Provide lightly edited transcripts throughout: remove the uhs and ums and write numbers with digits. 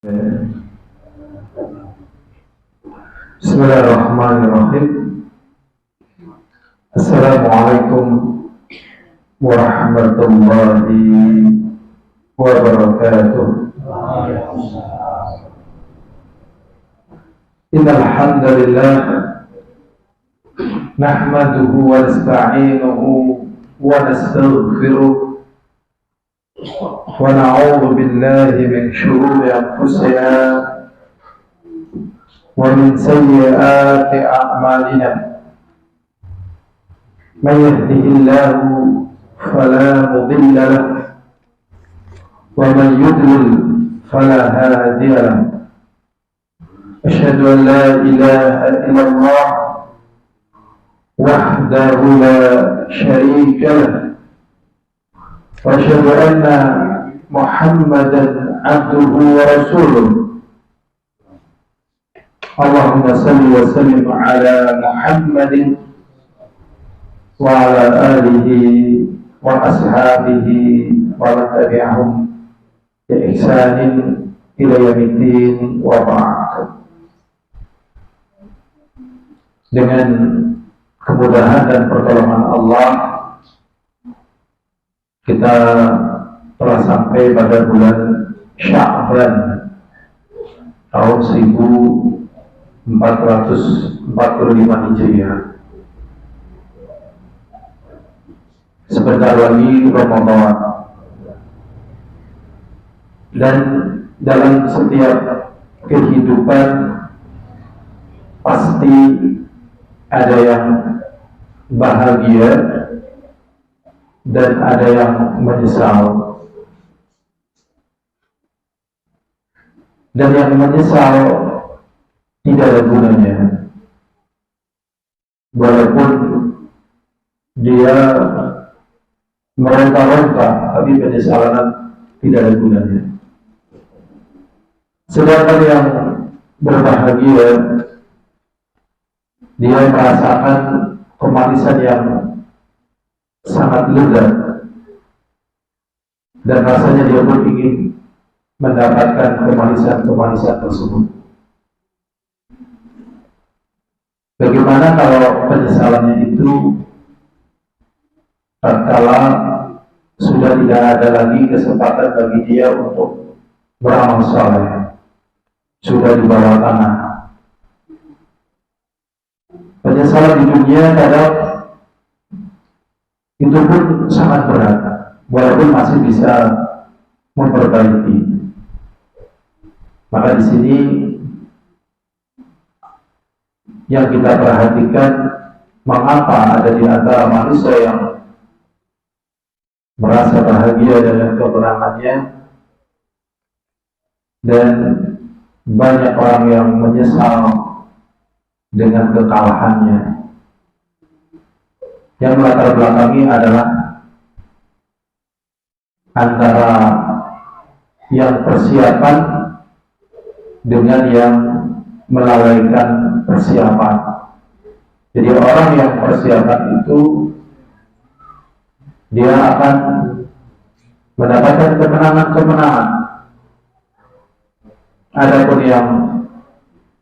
Bismillahirrahmanirrahim. Assalamualaikum warahmatullahi wabarakatuh. Innal hamdalillah nahmaduhu wa nasta'inuhu wa nastaghfiruh wa na'udzu billahi min shururi anfusina wa min sayyiati a'malina. Man yahdihillahu fala mudilla lahu wa man yudlil fala hadiya lahu. Asyhadu an la ilaha illallah wahdahu la syarika lahu wa asyhadu anna Muhammadan abduhu wa rasuluh. Allahumma salli wa sallim ala Muhammadin wa ala alihi wa ashabihi wa man tabi'ahum bi ihsanin ila yaumiddin wa ba'd. Dengan kemudahan dan pertolongan Allah, kita telah sampai pada bulan Sya'ban tahun 1445 Hijriah. Sebentar lagi Ramadan, dan dalam setiap kehidupan pasti ada yang bahagia dan ada yang menyesal. Dan yang menyesal tidak ada gunanya, walaupun dia meronta-ronta, tapi penyesalan tidak ada gunanya. Sedangkan yang berbahagia, dia merasakan kemanisan yang sangat lezat, dan rasanya dia pun ingin mendapatkan kemanisan-kemanisan tersebut. Bagaimana kalau penyesalannya itu tatkala sudah tidak ada lagi kesempatan bagi dia untuk beramal saleh, sudah di bawah tanah. Penyesalan di dunia kadang itu pun sangat berat, walaupun masih bisa memperbaiki. Maka di sini yang kita perhatikan, mengapa ada di antara manusia yang merasa bahagia dengan kemenangannya dan banyak orang yang menyesal dengan kekalahannya. Yang melatar belakangi adalah antara yang persiapan dengan yang melalaikan persiapan. Jadi orang yang persiapan itu dia akan mendapatkan kemenangan-kemenangan. Adapun yang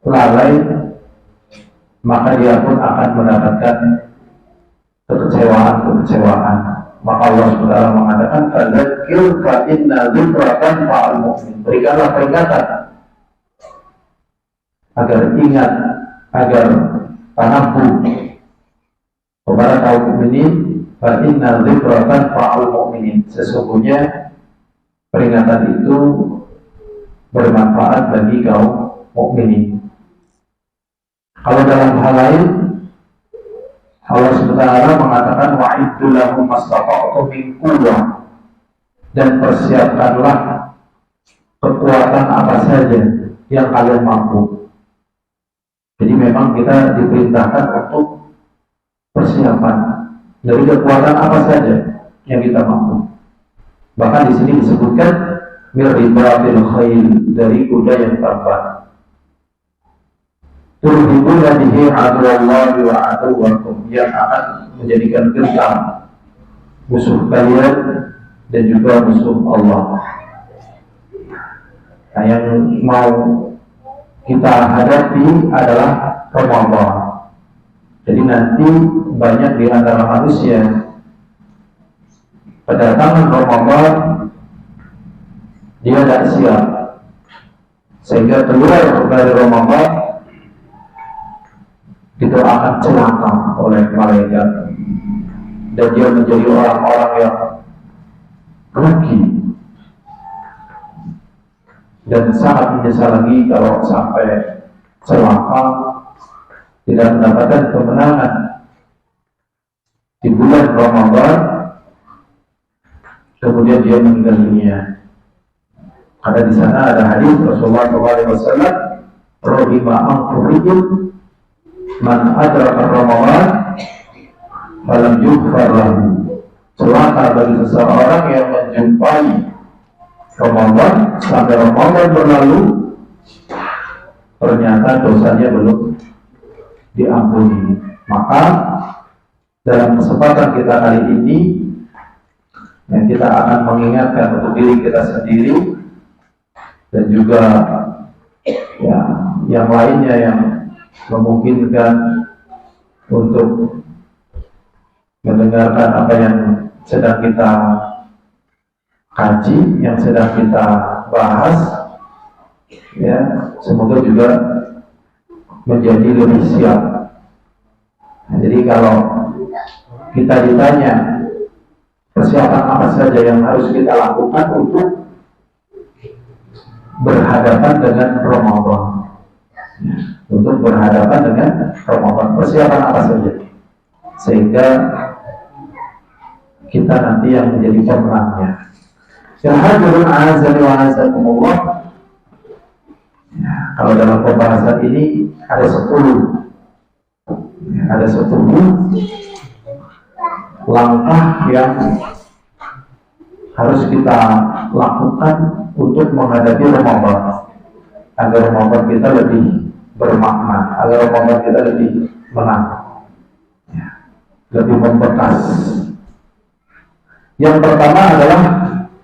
lalai, maka dia pun akan mendapatkan kekecewaan. Maka Allah SWT mengatakan, "Fadzakir fa inna dzikratan fa'al mu'min." Berikanlah peringatan agar ingat, agar tanabbur kepada kaum mukminin. Fa inna dzikratan fa'al mu'minin. Sesungguhnya peringatan itu bermanfaat bagi kaum mukminin. Kalau dalam hal lain, Allah SWT mengatakan, wa'iddu lahum mastata'tum min quwwah, dan persiapkanlah kekuatan apa saja yang kalian mampu. Jadi memang kita diperintahkan untuk persiapan dari kekuatan apa saja yang kita mampu. Bahkan di sini disebutkan mirribatil khail, dari kuda yang terbang. Turhibuna bihi aduwallahi wa aduwakum, yang akan menjadikan gentar musuh kalian dan juga musuh Allah. Nah, yang mau kita hadapi adalah Ramadan. Jadi nanti banyak di antara manusia pada tangan Ramadan dia tidak siap, sehingga keluar dari Ramadan itu akan celaka oleh malaikat dan dia menjadi orang-orang yang rugi dan sangat menyesal lagi kalau sampai celaka, tidak mendapatkan kemenangan di bulan Ramadan, kemudian dia meninggal dunia. Ada di sana ada hadis Rasulullah SAW, "Rohima angkurijin man adraka Ramadan falam yughfar lahu." Celaka bagi seseorang yang menjumpai Ramadan sampai Ramadan berlalu, ternyata dosanya belum diampuni. Maka dalam kesempatan kita kali ini, yang kita akan mengingatkan untuk diri kita sendiri dan juga ya, yang lainnya yang memungkinkan untuk mendengarkan apa yang sedang kita kaji, yang sedang kita bahas, ya, semoga juga menjadi lebih siap. Nah, jadi kalau kita ditanya persiapan apa saja yang harus kita lakukan untuk berhadapan dengan Ramadan, untuk berhadapan dengan Ramadan, persiapan apa saja sehingga kita nanti yang menjadi pemenangnya. Ya hadirin azza wa azakumullah. Kalau dalam pembahasan ini ada 10 langkah yang harus kita lakukan untuk menghadapi Ramadan, agar Ramadan kita lebih bermakna, agar Ramadan kita lebih menang, lebih membekas. Yang pertama adalah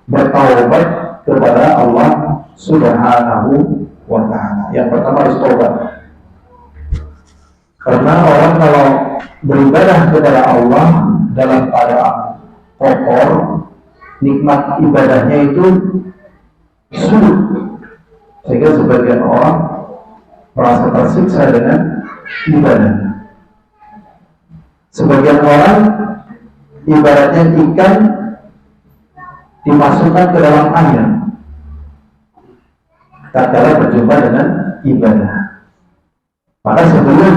bertaubat kepada Allah Subhanahu wa ta'ala. Yang pertama harus taubat. Karena orang kalau beribadah kepada Allah dalam keadaan kotor, nikmat ibadahnya itu sulit, sehingga sebagian orang merasa tersiksa dengan ibadah. Sebagian orang ibaratnya ikan dimasukkan ke dalam air tatkala berjumpa dengan ibadah. Maka sebelum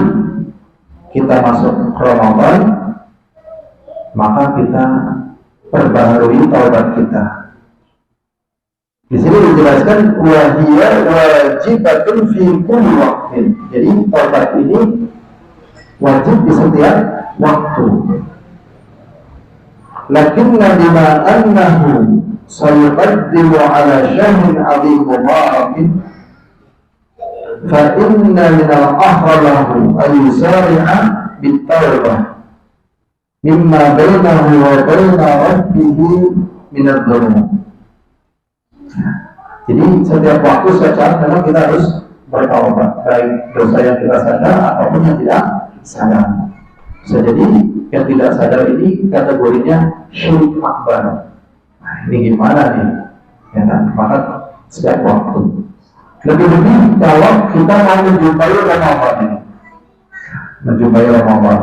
kita masuk Ramadan, maka kita perbaharui taubat kita. Di sini dijelaskan wahiyya wajibatun fi kulli waqtin. Jadi taubat ini wajib di setiap waktu. Lakinna bima annahu sayuqaddimu ala syahrin 'azim mubarakin fa inna min al-ahralahu ay yusari'a bit-tawbah mimma bainahu wa baina rabbihi min adh-dhunub. Jadi setiap waktu saja memang kita harus bertaubat, baik dosa yang kita sadar ataupun yang tidak sadar. Bisa jadi yang tidak sadar ini kategorinya syirik akbar. Nah, ini gimana nih? Ya kan? Maka setiap waktu. Lebih-lebih kalau kita mau menjumpai Ramadan ini, menjumpai Ramadan,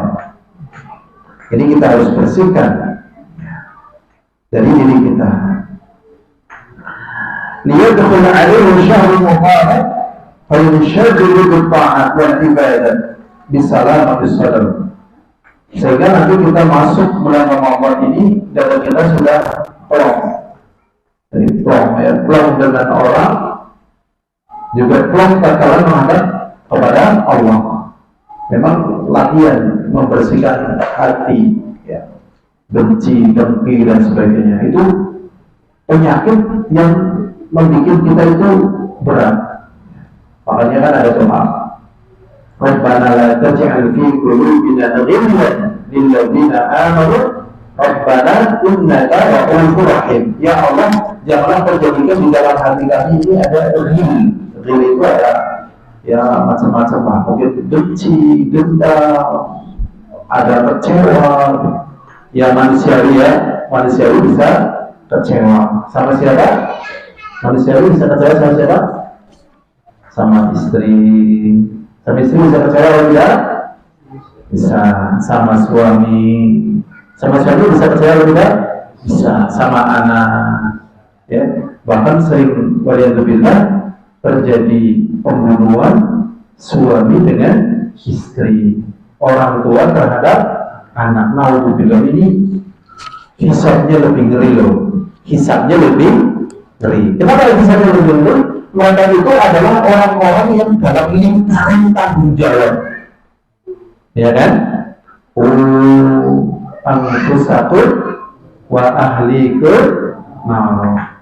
jadi kita harus bersihkan dari diri kita. Liyadkhul alaihi syahrul mubarak fa yushaghilu bil ta'at wal ibadah bisalaamatis sadr. Sehingga nanti kita masuk bulan Ramadan ini dada kita sudah plong. Jadi plong, ya, plong dengan orang, juga plong tatkala menghadap kepada Allah. Memang latihan membersihkan hati, ya, benci, dengki dan sebagainya, itu penyakit yang membuat kita itu berat. Makanya kan ada doa, Rabbana la taj'al fi qulubina ghillan lil ladzina amanu Rabbana innaka ra'ufur rahim. Ya Allah, janganlah terjadikan di dalam hati kami ini ada ghil. Ghil itu ada ya macam-macam lah. Mungkin benci, dendam, ada kecewa. Ya manusiawi bisa kecewa. Sama siapa? Manusiawi bisa kecewa sama siapa? Sama istri. Sama istri bisa kecewa atau tidak? Bisa. Sama suami. Sama suami bisa kecewa atau tidak? Bisa. Sama anak. Ya, bahkan sering waliyadzubillah terjadi pembunuhan suami dengan istri, orang tua terhadap anak. Naudzubillah, ini hisabnya lebih ngeri loh. Hisabnya lebih ngeri. Kenapa hisabnya lebih ngeri? Mereka itu adalah orang-orang yang dalam lingkaran tanggung jawab, ya kan? Anfusakum wa ahlikum nar.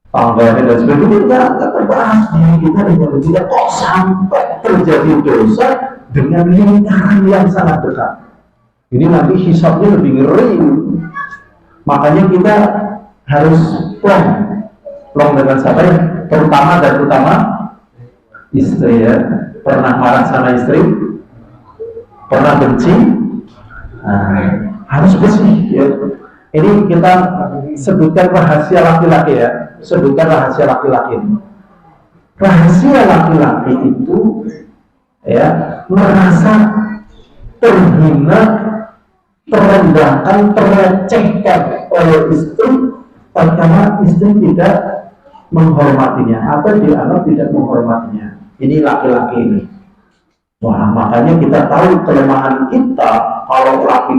Tangganya dan sebagainya nggak terbahas di kita dengan tidak kok sampai terjadi dosa dengan lingkaran yang sangat dekat. Ini nanti hisabnya lebih ngeri. Makanya kita harus plong dengan siapa ya? Terutama istri ya. Pernah marah sama istri? Pernah benci? Nah, harus bersih ya. Ini kita sebutkan rahasia laki-laki ya. Sebutkan rahasia laki-laki ini. Rahasia laki-laki itu ya merasa terhina, terendahkan, terlecehkan oleh istri karena istri tidak menghormatinya atau dianggap tidak menghormatinya. Ini laki-laki ini. Wah, makanya kita tahu kelemahan kita. Kalau laki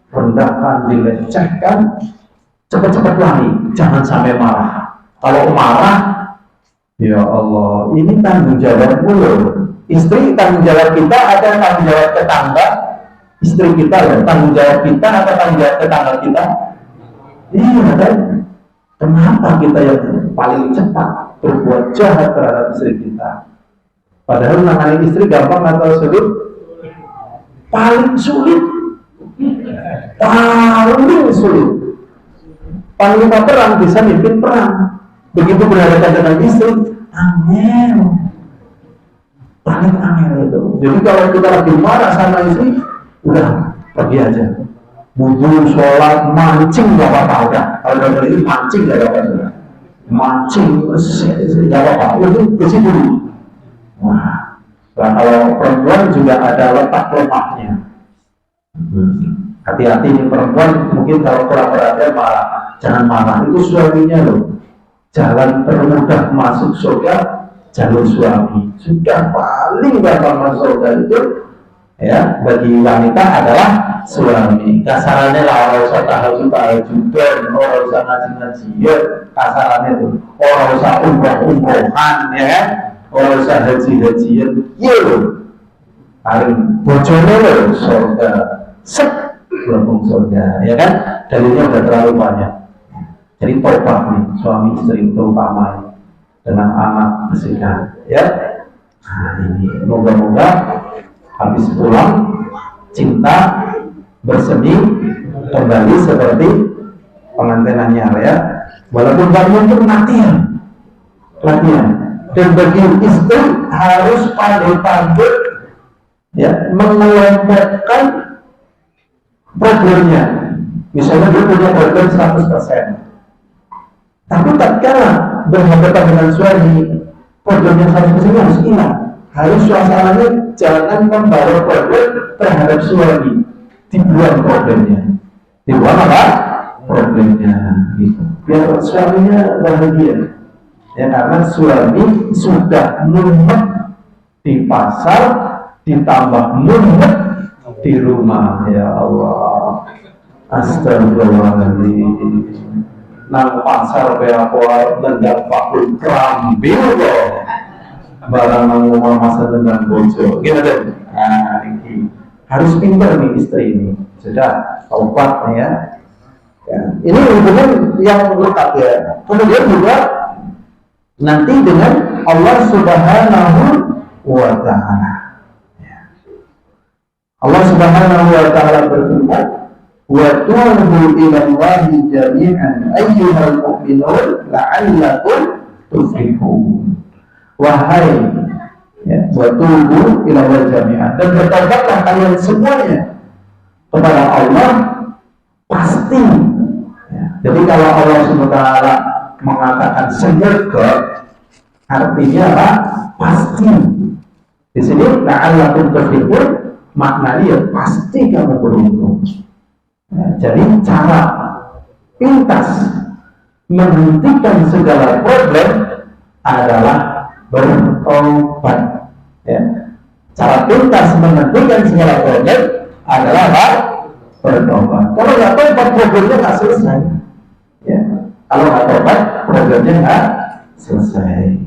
direndahkan, dilecehkan, cepat-cepat lari, jangan sampai marah. Kalau marah, ya Allah, ini tanggung jawabmu loh. Istri tanggung jawab kita atau tanggung jawab tetangga? Istri kita ya, tanggung jawab kita atau tanggung jawab tetangga kita? Iya kan? Kenapa kita yang paling cepat berbuat jahat terhadap istri kita? Padahal menangani istri gampang atau sulit? Paling sulit. Paling sulit. Panglima perang bisa mimpin perang. Begitu berhadapan dengan istri, angel. Paling angel itu. Jadi kalau kita lagi marah sama istri, udah pergi aja. Wudu, sholat, mancing gak apa-apa udah. Kalau udah ini mancing gak apa-apa. Mancing, gak apa-apa. Itu kecil dulu. Wah, kalau perempuan juga ada letak lemahnya. Hati-hati nih perempuan, mungkin kalau kurang perhatian marah. Jangan marah, itu suaminya loh. Jalan termudah masuk surga, jalur suami. Sudah paling gampang masuk surga itu ya bagi wanita adalah suami. Kasarannya lah orang usah tahajud-tahajudan, orang usah ngaji-ngajian, kasarannya tuh orang usah umroh-umrohan, ya kan? Orang usah haji-hajian, iya loh. Paling bojone loh surga, berhubung surga, ya kan? Dalilnya udah terlalu banyak. Jadi tobat nih suami istri terutama dengan anak bersihkan, ya. Nah ini moga-moga habis pulang cinta bersemi kembali seperti pengantin anyar ya. Walaupun banyak pun latihan. Dan bagi istri harus pandai-pandai ya mengelompokkan problemnya. Misalnya dia punya problem 100%. Tapi tatkala berhadapan dengan suami, problemnya 100% harus hilang. Harus suasananya jangan membawa problem terhadap suami. Dibuang problemnya. Dibuang apa? Problemnya. Gitu. Biar suaminya bahagia. Ya karena suami sudah mumet di pasar, ditambah mumet di rumah. Ya Allah. Astagfirullahaladzim. Nang pasar beapoa tendang pakul kerambil loh. Barang nang rumah masa tendang bojo. Gimana deh? Nah, ini harus pintar nih istri ini. Sudah taubat ya. Ini hubungan yang lekat ya. Kemudian juga nanti dengan Allah Subhanahu wa Ta'ala. Allah Subhanahu wa Ta'ala berfirman, wa tubu ila Allahi jami'an ayyuhal mu'minun la'allakum tuflihun. Wahai ya, wa tubu ila Allahi jami'an, dan bertobatlah kalian semuanya kepada Allah pasti. Ya, jadi kalau Allah SWT mengatakan semoga, artinya apa? Pasti. Di sini la'allakum tuflihun maknanya ya pasti kamu beruntung. Ya, jadi cara pintas menghentikan segala problem adalah bertobat. Ya. Cara pintas menghentikan segala problem adalah apa? Bertobat. Kalau nggak tobat, problemnya nggak selesai. Ya. Kalau nggak tobat, problemnya nggak selesai.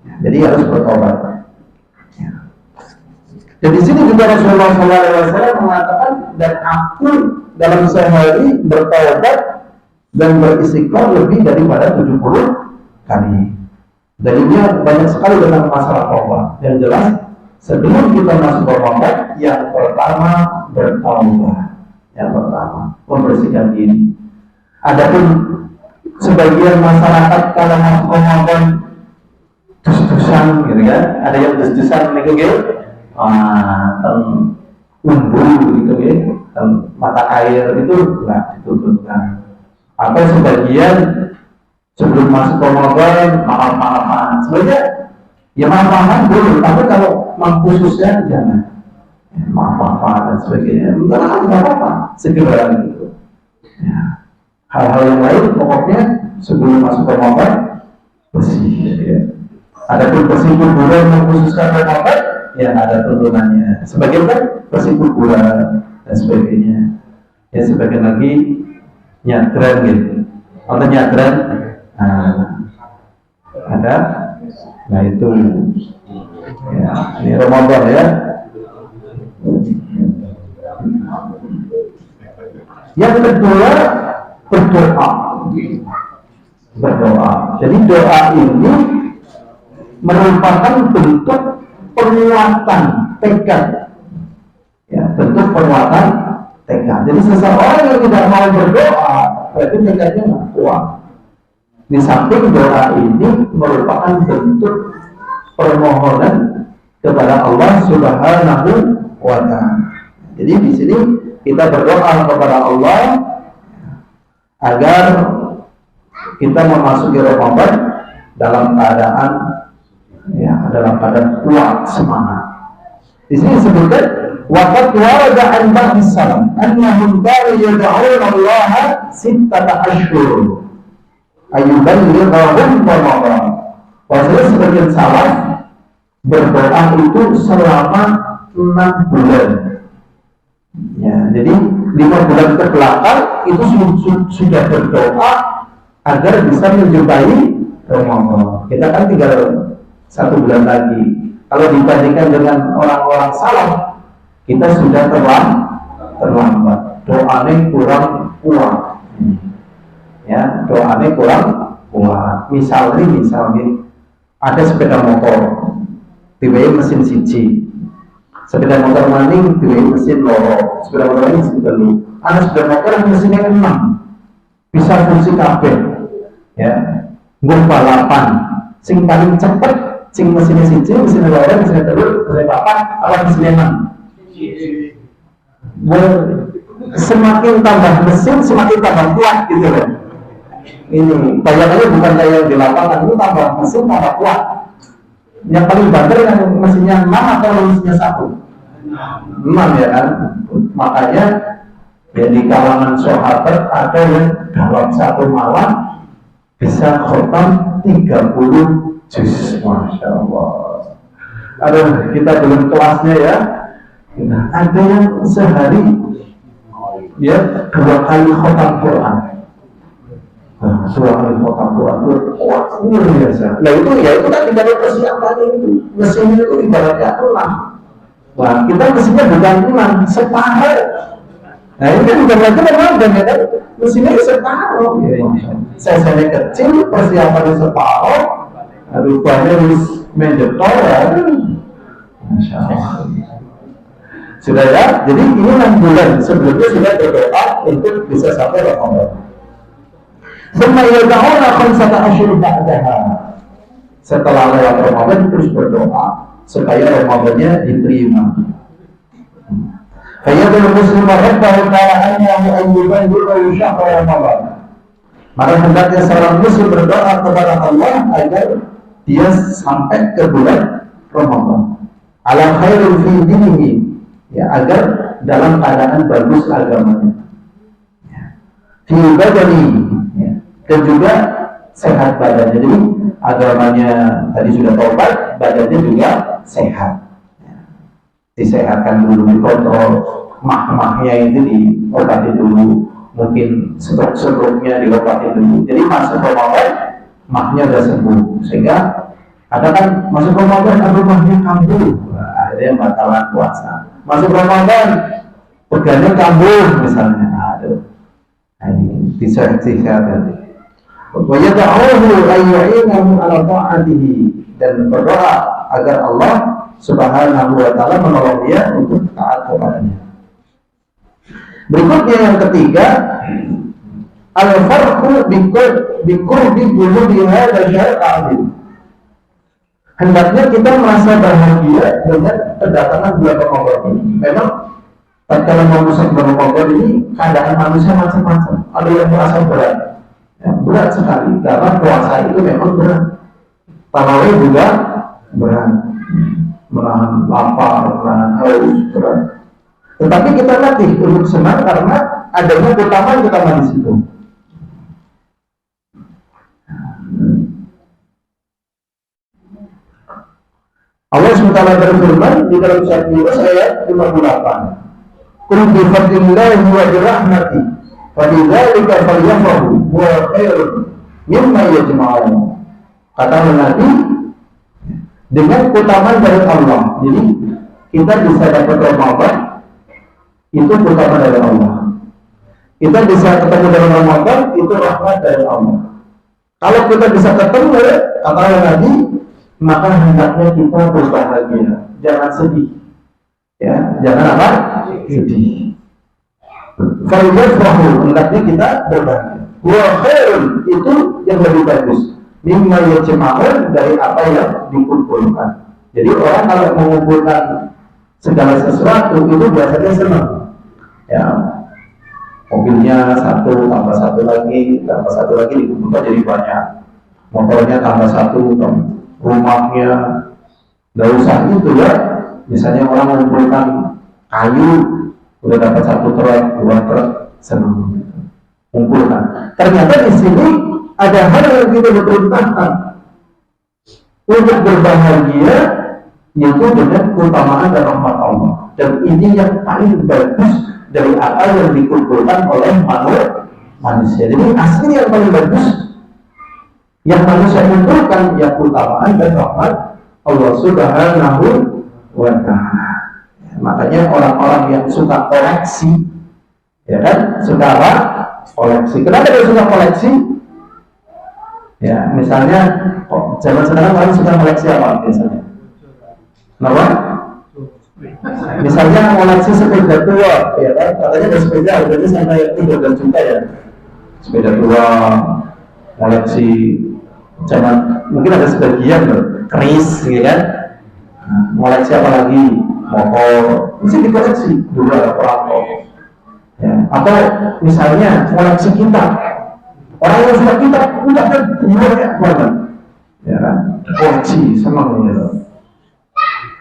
Ya. Jadi harus bertobat. Ya. Jadi di sini juga Rasulullah SAW mengatakan, dan aku dalam sehari bertobat dan beristighfar lebih daripada 70 kali. Dalilnya banyak sekali tentang masalah tobat. Yang jelas, sebelum kita masuk tobat, yang pertama bertaubat. Yang pertama membersihkan diri. Adapun sebagian masyarakat kalau masuk Ramadan dus-dusan gitu kan, ada yang dus-dusan gitu gitu, umbu gitu gitu, mata air itu nggak dituntutkan. Atau sebagian sebelum masuk Ramadan maaf-maafan, sebenarnya ya maaf-maafan dulu, tapi kalau khususnya jangan maaf-maafan dan sebagainya, enggak apa-apa, segera gitu. Ya. Hal-hal yang lain pokoknya sebelum masuk Ramadan bersih. Ya. Adapun bersih kuburan mengkhususkan Ramadan, ya ada tuntunannya. Sebagian kan bersih kuburan dan sebagainya. Ya sebagian lagi nyadran gitu. Atau nyadran, ada. Nah itu. Ya, ini Ramadan ya. Yang kedua, berdoa. Jadi doa ini merupakan bentuk penguatan tekad. Ya, bentuk penguatan tekad. Jadi seseorang yang tidak mau berdoa, berarti tekadnya nggak kuat. Di samping doa ini merupakan bentuk permohonan kepada Allah Subhanahu wa Ta'ala. Jadi di sini kita berdoa kepada Allah agar kita memasuki Ramadan dalam keadaan kuat semangat. Di sini disebutkan waqad warada an ba'di salam annahum kanu yad'una Allah sittata ashhur ayyuballighahum Ramadan. Maksudnya sebagian salaf berdoa itu selama 6 bulan. Ya, jadi 5 bulan ke belakang itu sudah berdoa agar bisa menjumpai Ramadan. Kita kan tinggal 1 bulan lagi. Kalau dibandingkan dengan orang-orang salaf, kita sudah terlambat. Doanya kurang kuat. Ya, doanya kurang kuat. Misalnya ada sepeda motor, tiba-tiba mesin siji. Sepeda motor maning tiba-tiba mesin loro. Sepeda motor maning mesin telu. Ada sepeda motor yang mesinnya 6, bisa fungsi kabel. Ya, nggur balapan. Sing paling cepet, sing mesinnya siji, mesinnya loro, mesinnya telu, mesinnya papat, apa mesinnya 6. Semakin tambah mesin, semakin tambah kuat gitu kan. Ini bayangannya bukan kayak di lapangan, itu tambah mesin tambah kuat. Yang paling banter yang mesinnya 6 atau mesinnya 1? 6 ya kan. Makanya ya di kalangan sahabat ada yang dalam 1 malam bisa khotam 30 juz. Masya Allah. Aduh, kita belum kelasnya ya. Nah, ada yang sehari ya 2 kali khotam Quran. 2 kali khotam Quran itu wah, luar biasa. Nah itu ya itu kan tidak ada persiapan itu. Mesinnya itu ibaratnya 6. Wah, kita mesinnya bukan 6, separuh. Nah ini kan bukan lagi memang dan mesinnya separuh. Sesanya kecil, persiapannya separuh. Rupanya harus menjetor ya. Masya Allah. Sudah ya? Jadi ini 6 bulan sebelumnya sudah berdoa untuk bisa sampai Ramadan. Thumma yad'una khamsata asyhur ba'daha. Setelah lewat Ramadan terus berdoa supaya Ramadannya diterima. Fayyadul muslimu rabbahu ta'ala annahu ayyuballighu syahra Ramadan. Maka hendaknya seorang muslim berdoa kepada Allah agar dia sampai ke bulan Ramadan. Ala khairul fi dinihi, ya, agar dalam keadaan bagus agamanya. Fi badani, ya, dan juga sehat badannya. Jadi agamanya tadi sudah tobat, badannya juga sehat. Disehatkan dulu, dikontrol, mah-mahnya itu diobati dulu, mungkin stroke-nya diobati dulu. Jadi masuk Ramadan, mahnya udah sembuh. Sehingga ada kan masuk Ramadan, mahnya kambuh, akhirnya batalan puasa. Masuk Ramadan, pegannya kambuh misalnya, aduh, ini disehat-sehat tadi. Wa yad'uhu ayyu'inahu ala ta'atihi, dan berdoa agar Allah Subhanahu wa ta'ala menolong dia untuk taat kepadanya. Berikutnya yang ketiga, al-farqu biqurbi bulughi hadzal syahr azim. Hendaknya kita merasa bahagia dengan kedatangan bulan Ramadan ini. Memang tatkala masuk bulan Ramadan ini keadaan manusia macam-macam. Ada yang merasa berat, ya, berat sekali karena puasa itu memang berat. Tarawih juga berat, menahan lapar, menahan haus, berat. Tetapi kita latih untuk senang karena adanya keutamaan di situ. Allah SWT berfirman di dalam surat Yunus ayat 58. Qul bi fadlillahi wa bi rahmati fa bidzalika falyafrahu huwa khairun mimma yajma'un. Kata Nabi, dengan keutamaan dari Allah. Jadi kita bisa dapat Ramadan itu keutamaan dari Allah. Kita bisa ketemu dengan Ramadan itu rahmat dari Allah. Kalau kita bisa ketemu, kata Nabi, maka hendaknya kita berbahagia, jangan sedih, ya, jangan apa? Sedih. Kalau yafrahu, hendaknya kita berbahagia. Wa khairun, itu yang lebih bagus. Mimma yajma'un, dari apa yang dikumpulkan. Jadi orang kalau mengumpulkan segala sesuatu itu biasanya senang. Ya, mobilnya satu tambah satu lagi dikumpulkan jadi banyak. Motornya tambah satu, rumahnya, nggak usah itu ya. Misalnya orang mengumpulkan kayu, udah dapat 1 truk, 2 truk, senang. Kumpulkan. Ternyata di sini ada hal yang kita diperintahkan untuk berbahagia, yaitu dengan keutamaan dan rahmat Allah. Dan ini yang paling bagus dari apa yang dikumpulkan oleh manusia. Jadi asli yang paling bagus yang manusia kumpulkan, yang keutamaan dan rahmat Allah Subhanahu wa ta'ala. Makanya orang-orang yang suka koleksi, ya kan, suka apa? Koleksi. Kenapa dia suka koleksi? Ya, misalnya zaman sekarang orang suka koleksi apa biasanya? Kenapa? Misalnya koleksi sepeda tua, ya kan? Katanya ada sepeda harganya sampai 3 juta ya. Sepeda tua, koleksi zaman mungkin ada sebagian loh, keris, ya kan? Koleksi apa lagi? Motor, bisa dikoleksi dulu ada perampok. Ya, atau misalnya koleksi kitab. Orang yang suka kitab kan banyak banget, ya kan? Koleksi senang gitu.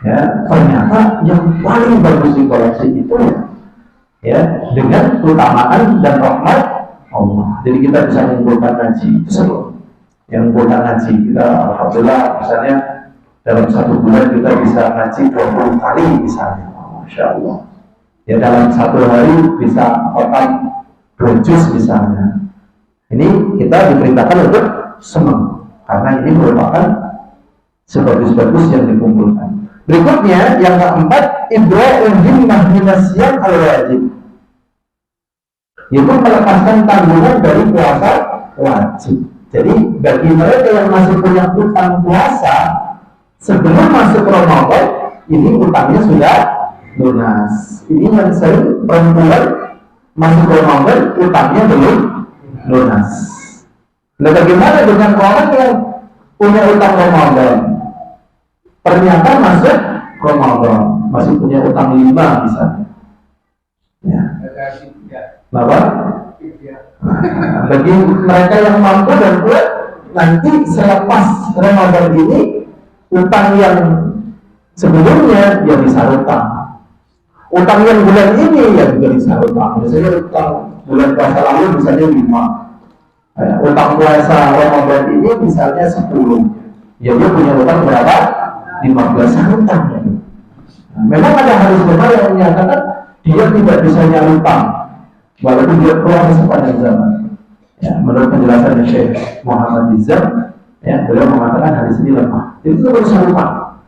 Ya, ternyata yang paling bagus di koleksi itu ya dengan keutamaan dan rahmat Allah. Jadi kita bisa mengumpulkan ngaji itu seru. Yang mengumpulkan ngaji kita, alhamdulillah, misalnya dalam 1 bulan kita bisa ngaji 20 kali misalnya, masya Allah. Ya dalam 1 hari bisa otak 2 juz misalnya. Ini kita diperintahkan untuk senang karena ini merupakan sebagus-bagus yang dikumpulkan. Berikutnya yang keempat, ibra'ul himmah minasyam al-wajib, yaitu melepaskan tanggungan dari puasa wajib. Jadi bagi mereka yang masih punya utang puasa sebelum masuk Ramadan, ini utangnya sudah lunas. Ini yang sering perempuan masuk Ramadan utangnya belum lunas. Nah, bagaimana dengan orang yang punya utang Ramadan? Ternyata masuk Ramadan masih punya utang 5 misalnya. Ya. Kenapa? Bagi mereka yang mampu dan kuat, nanti selepas Ramadan ini utang yang sebelumnya dia bisa utang. Utang yang bulan ini ya juga bisa utang. Misalnya utang bulan puasa lalu misalnya 5. Utang puasa Ramadan ini misalnya 10. Ya dia punya utang berapa? 15 utang ya. Memang ada hadis benar yang menyatakan dia tidak bisa nyarutang walaupun dia pulang sepanjang zaman. Ya, menurut penjelasan Syekh Muhammad Izzam, ya, beliau mengatakan hadis ini lemah. Itu bisa utang.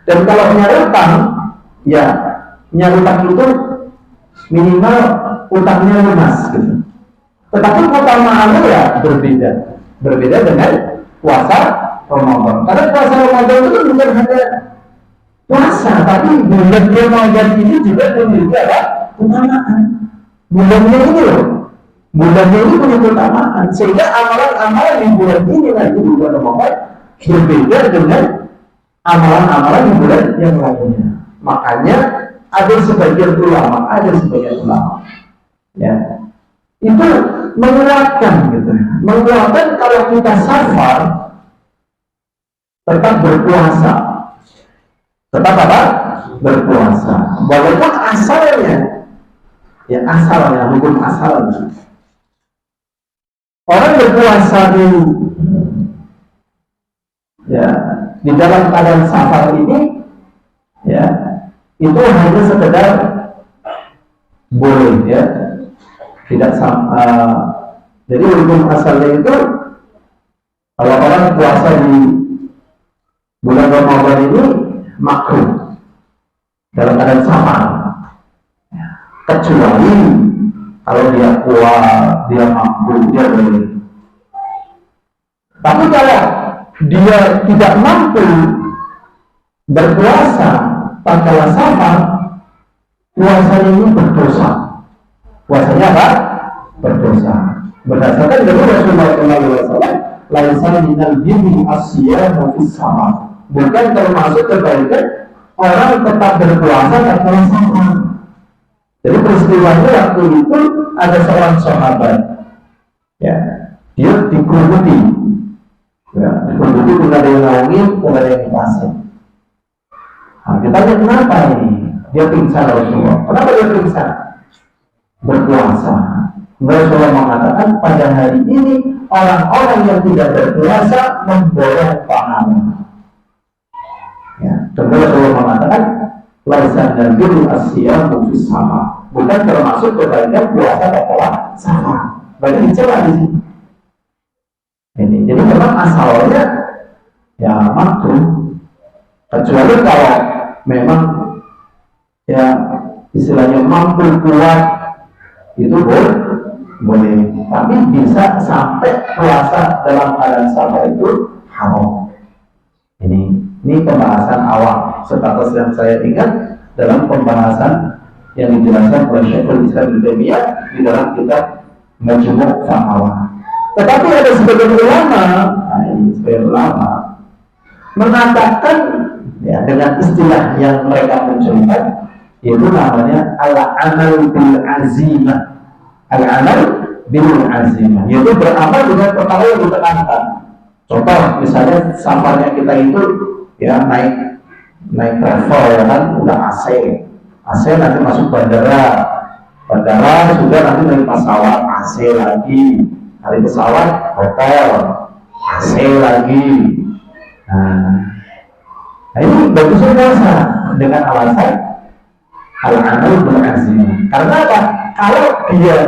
Dan kalau nyarutang, ya nyarutang itu minimal utangnya lunas gitu. Tetapi keutamaannya ya berbeda dengan puasa Ramadan. Karena puasa Ramadan itu bukan hanya puasa, tapi bulan Ramadan ini juga memiliki keutamaan. Bulannya ini loh, bulannya ini punya keutamaan, sehingga amalan-amalan di bulan ini nanti di bulan Ramadan berbeda dengan amalan-amalan di bulan yang lainnya. Makanya ada sebagian ulama, ya, itu menguatkan gitu, menguatkan kalau kita safar tetap berpuasa. Tetap apa? Berpuasa. Walaupun asalnya, hukum asalnya. Orang berpuasa di dalam keadaan safar ini, ya, itu hanya sekedar boleh, ya, tidak sama. Jadi hukum asalnya itu kalau orang puasa di bulan Ramadan ini makruh dalam keadaan safar, kecuali kalau dia kuat, dia mampu, dia boleh. Tapi kalau dia tidak mampu berpuasa pada safar, puasanya ini berdosa. Puasanya apa? Berdosa. Berdasarkan dari Rasulullah SAW, laisa minal birri as-siyamu fis safar. Bukan termasuk kebaikan orang tetap berpuasa pada safar. Jadi peristiwanya waktu itu ada seorang sahabat, ya, dia dikerumuti, bukan ada yang naungi, bukan ada yang dipasang. Nah, kita tanya kenapa ini? Dia pingsan Rasulullah. Kenapa dia pingsan? Berpuasa. Rasulullah mengatakan pada hari ini orang-orang yang tidak berpuasa memborong pahala. Ya, dan Rasulullah mengatakan laisa nabiyyu as-siyamu fis safar. Bukan termasuk kebaikan puasa pada safar. Banyak dicela di sini. Ini jadi memang asalnya ya makruh. Kecuali kalau memang ya istilahnya mampu kuat itu boleh. Tapi bisa sampai puasa dalam keadaan safar itu haram. Ini pembahasan awal. Status yang saya ingat dalam pembahasan yang dijelaskan oleh Syekhul Islam Ibnu Taimiyah di dalam kitab Majmu' Fatawa. Tetapi ada sebagian ulama, mengatakan ya dengan istilah yang mereka munculkan, yaitu namanya al-amal bil azimah. Al-amal bil azimah, yaitu beramal dengan perkara yang ditekankan. Contoh misalnya safarnya kita itu ya naik travel ya kan, udah AC nanti masuk bandara sudah nanti naik pesawat AC lagi, hari pesawat hotel AC lagi. Nah ini bagusnya puasa dengan alasan al-amal bil azimah. Karena apa? Kalau dia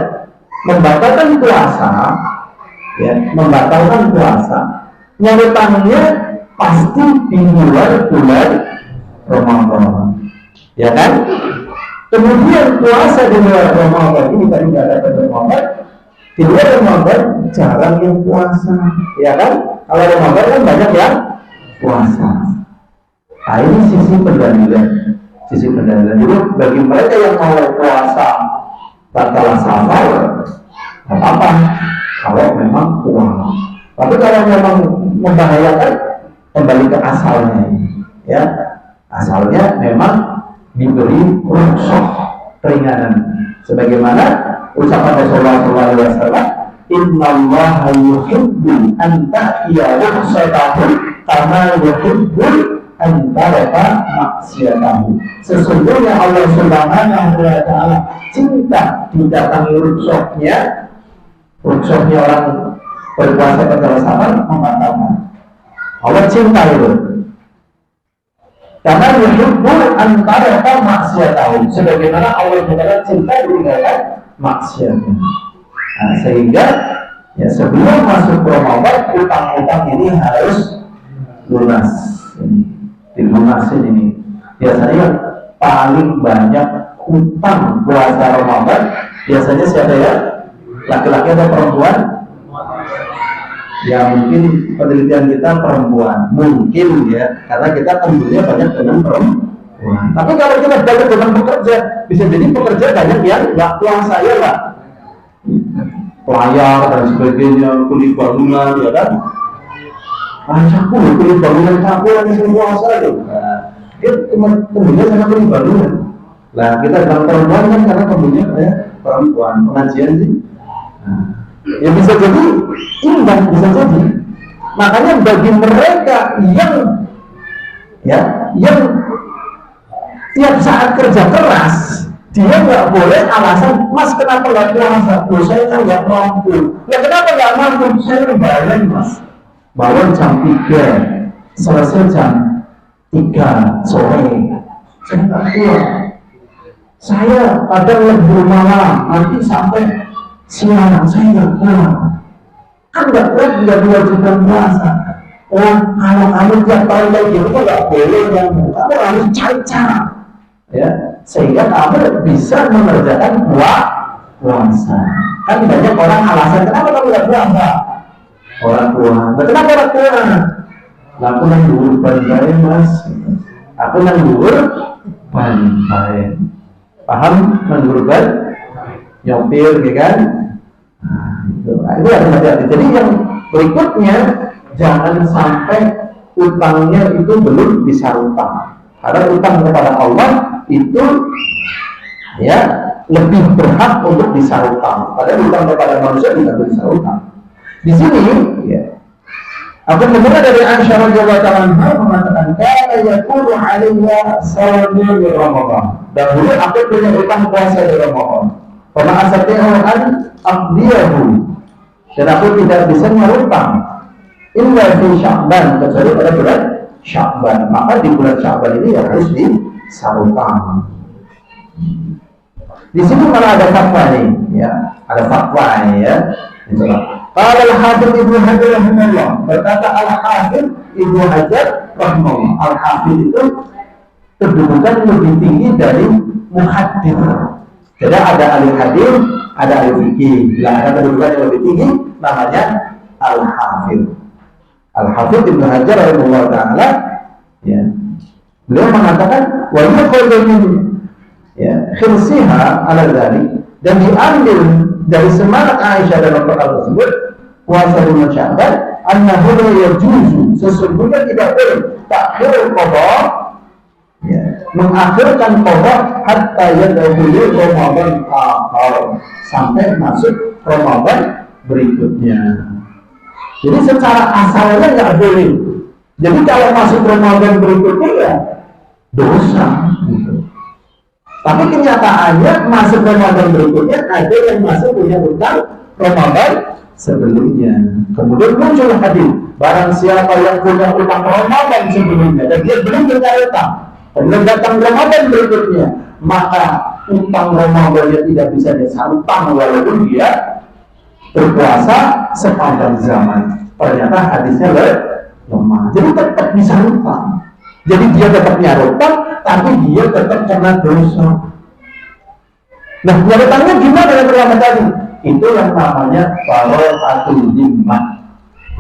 membatalkan puasa, nyarutannya pasti di luar bulan Ramadan, ya kan? Kemudian puasa di luar Ramadan ini tadi tidak ada Ramadan, di luar Ramadan jarang yang puasa, ya kan? Kalau Ramadan kan banyak yang puasa. Nah ini sisi pendalilan. sisi pendalilan. Jadi bagi mereka yang mau puasa tatkala safar, apa-apa kalau memang kurang. Tapi kalau memang membahayakan, kembali ke asalnya, ya. Asalnya memang diberi rukhsah, keringanan. Sebagaimana ucapan Rasulullah SAW, Innallaha yuhibbu an ta'tiya rukhsatahu kama yuhibbu an taraka maksiatahu. Sesungguhnya Allah Subhanahu wa ta'ala cinta didatangi rukhsahnya orang berpuasa pada safar membatalkan. Allah cinta itu. Karena yuhibbu an taraka maksiatahu. Sebagaimana Allah Subhanahu cinta meninggalkan maksiatnya. Nah, sehingga ya sebelum masuk Ramadan utang-utang ini harus lunas. Dilunasin ini. Biasanya paling banyak utang puasa Ramadan biasanya siapa ya? Laki-laki atau perempuan? Ya mungkin penelitian kita perempuan, mungkin ya, karena kita temunya banyak dengan perempuan. Tapi kalau kita banyak dengan pekerja, bisa jadi pekerja banyak yang nggak puasa ya lah, pelayar dan sebagainya, kulit bangunan ya kan? Kulit bangunan campur yang semua puasa itu. Dia temunya sama kulit bangunan. Nah kita dalam perempuan kan karena temunya ya perempuan pengajian sih. Ya bisa jadi imbang, bisa jadi. Makanya bagi mereka yang tiap saat kerja keras, dia nggak boleh alasan, Mas kenapa nggak puasa? Oh, saya kan nggak mampu. Ya kenapa nggak mampu? Saya lebaran Mas. Bangun jam 3, selesai jam 3 sore. Saya nggak kuat. Saya kadang lembur malam, nanti sampai siang saya nggak kuat. Kan nggak kuat, nggak diwajibkan puasa. Kalau kamu tiap tahun kayak gitu nggak boleh, kamu harus cari cara, ya, sehingga kamu bisa mengerjakan puasa. Kan banyak orang alasan kenapa kamu nggak puasa? Orang tua, kenapa orang tua? Aku nang dhuwur bantai Mas. Aku nang dhuwur bantai. Paham nang dhuwur nyopir, ya kan? Nah, itu harus hati-hati. Jadi yang berikutnya jangan sampai utangnya itu belum bisa utang. Karena utang kepada Allah itu ya lebih berhak untuk disarutang. Padahal utang kepada manusia tidak bisa utang. Di sini ya, aku mendengar dari Aisyah radhiyallahu anha mengatakan, "Kana yaqulu 'alayya sawmu min Ramadan." Dahulu aku punya utang puasa di Ramadan. Karena asati'u an aqdiyahu. Dan aku tidak bisa merutang illa fi Sya'ban, kecuali pada bulan Sya'ban. Maka di bulan Sya'ban ini ya harus disarutang. Di sini malah ada fatwa nih, ya, ada fatwa ya. Kalau Al-Hafidz Ibnu Hajar rahimahullah, berkata Al-Hafidz Ibnu Hajar rahimahullah, Al-Hafidz itu kedudukan lebih tinggi dari muhaddits. Jadi ada ahli hadis, ada ahli fikih. Bila ada kedudukan yang lebih tinggi, namanya Al-Hafidz. Al-Hafidz Ibnu Hajar rahimahullah taala, ya, beliau mengatakan wa yuqalu min ya khilsiha ala dzalik, dan diambil dari semangat Aisyah dalam perkara tersebut, puasa bulan Sya'ban, annahu la yajuzu, sesungguhnya tidak boleh takhirul qada, ya, mengakhirkan qada hatta yadkhulu Ramadan akhar, sampai masuk Ramadan berikutnya. Jadi secara asalnya nggak boleh. Jadi kalau masuk Ramadan berikutnya ya dosa gitu. Tapi kenyataannya masuk Ramadan berikutnya ada yang masuk punya utang Ramadan sebelumnya. Kemudian muncul hadis, barang siapa yang punya utang Ramadan sebelumnya dan dia belum punya utang, kemudian datang Ramadan berikutnya, maka utang Ramadannya tidak bisa disarutang walaupun dia berpuasa sepanjang zaman. Ternyata hadisnya lemah. Jadi tetap disarutang. Jadi dia tetap nyarutang, tapi dia tetap kena dosa. Nah, nyarutannya gimana yang pertama tadi? Itu yang namanya barakatul zimmah.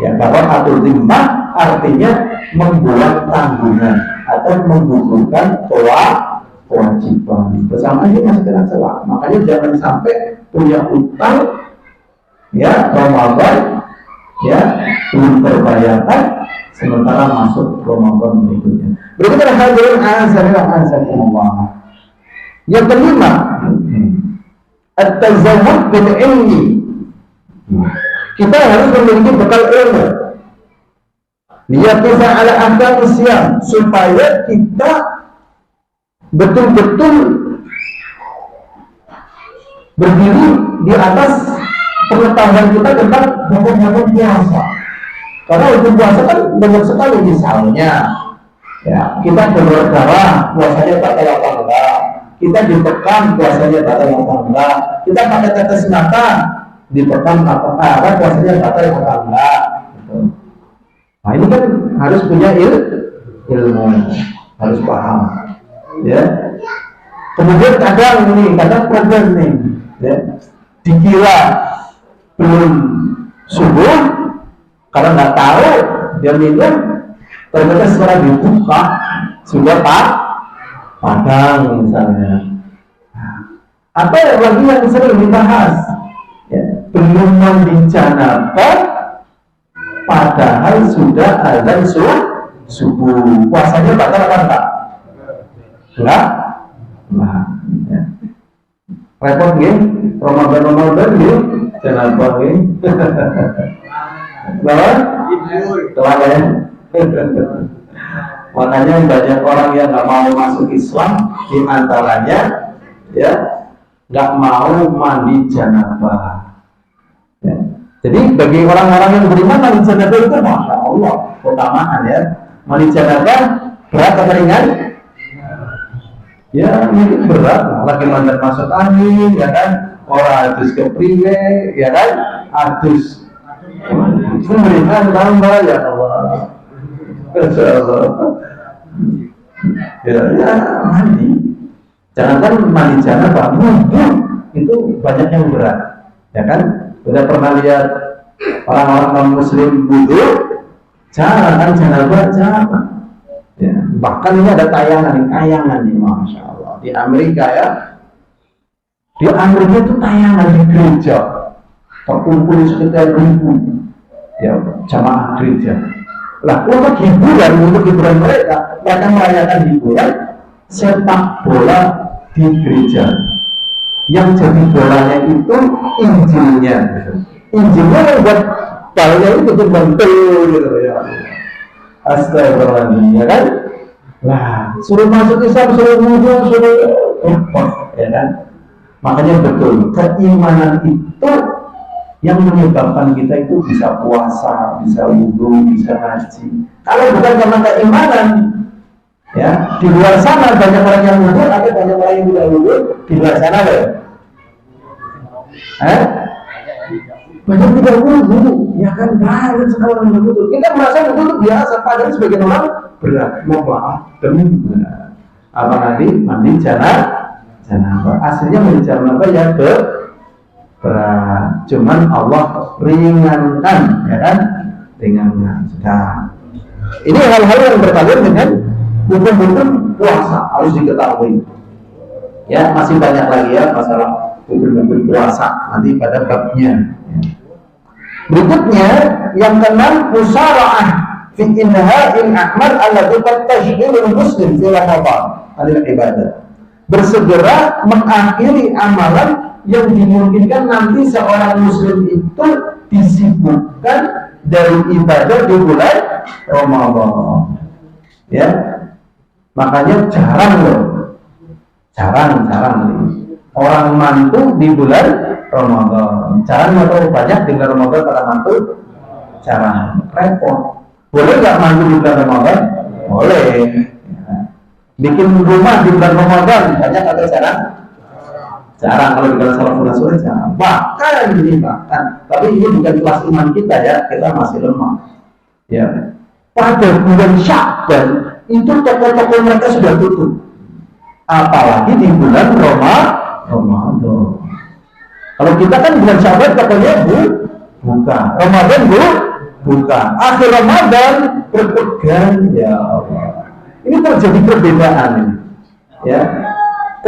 Ya, barakatul zimmah artinya membuat tanggungan atau menggugurkan kewajiban. Bersamaan ini masih kena celah. Makanya jangan sampai punya utang ya Ramadan ya belum terbayarkan sementara masuk Ramadan berikutnya. Berikutnya hadirin azanillah. Yang kelima, at-tazawwud bil ilmi. Kita harus memiliki bekal ilmu. Liyaqifa ala ahkam Islam, supaya kita betul-betul berdiri di atas pengetahuan kita tentang hukum-hukum puasa. Karena hukum puasa kan banyak sekali, misalnya ya kita berdarah puasanya batal apa enggak, kita ditekan puasanya batal apa enggak, kita pakai tetes mata ditekan apa puasanya batal apa enggak gitu. Nah ini kan harus punya ilmu, harus paham ya. Kemudian kadang problem nih ya, dikira belum subuh karena nggak tahu dia minum, ternyata setelah dibuka sudah padang misalnya. Apa yang lagi yang sering dibahas ya, belum mandi janabah padahal sudah azan subuh, puasanya batal apa enggak? Enggak ya. Repot nggih, Ramadan nggih, janabah nggih. Bahwa telah ya. Makanya banyak orang yang nggak mau masuk Islam, di antaranya ya nggak mau mandi janabah. Ya. Jadi bagi orang-orang yang beriman mandi janabah itu masya Allah keutamaan ya. Mandi janabah berat atau ringan? Ya mungkin berat, lagi mandat masuk angin, ya kan? Orang adus ke priwe, ya kan? Adus memberikan tambah ya Allah. Insya Allah. Ya mandi. Jangankan mandi janabah, wudhu itu banyak yang berat, ya kan? Udah pernah lihat orang-orang non muslim wudhu? Jangan janabah, jangan. Ya, bahkan ini ada tayangan nih, masya Allah di Amerika ya. Di Amerika itu tayangan di gereja, terkumpul sekitar 1.000 ya jamaah gereja. Lah untuk hiburan mereka merayakan hiburan sepak bola di gereja. Yang jadi bolanya itu Injilnya yang buat balanya itu bentul gitu ya. Astagfirullahaladzim, ya kan? Lah, suruh masuk Islam, suruh wudhu, suruh ya kan? Makanya betul, keimanan itu yang menyebabkan kita itu bisa puasa, bisa wudhu, bisa haji. Kalau bukan karena keimanan, ya di luar sana banyak orang yang wudhu, ada banyak orang yang tidak wudhu di luar sana loh. Banyak tidak wudhu, ya kan? Banyak sekali orang yang wudhu. Kita merasa wudhu biasa, padahal sebagian orang berat. Mau maaf, demi apa nanti mandi janabah. Aslinya mandi janabah ya berat. Cuman Allah ringankan, ya kan? Ringankan. Sudah. Ini hal-hal yang berkaitan dengan hukum-hukum puasa harus diketahui. Ya masih banyak lagi ya masalah hukum-hukum puasa nanti pada babnya. Berikutnya yang keenam, musara'ah fi inha'il a'mal allati qad tashghilul muslim fi Ramadan anil ibadah. Bersegera mengakhiri amalan yang dimungkinkan nanti seorang muslim itu disibukkan dari ibadah di bulan Ramadan. Ya. Makanya jarang orang mantu di bulan Ramadan. Jarang atau banyak di bulan Ramadan pada mantu? Jarang. Repot. Boleh nggak mantu di bulan Ramadan? Boleh. Bikin rumah di bulan Ramadan banyak atau jarang? Jarang. Kalau di bulan Salafun Rasul jarang. Bahkan. Tapi ini bukan kelas iman kita ya. Kita masih lemah. Ya. Pada bulan Sya'ban itu toko-toko mereka sudah tutup. Apalagi di bulan Ramadan. Kalau kita kan bulan Sya'ban tokonya buka. Ramadan buka. Akhir Ramadan berpegang, ya Allah. Ini terjadi perbedaan ini. Ya.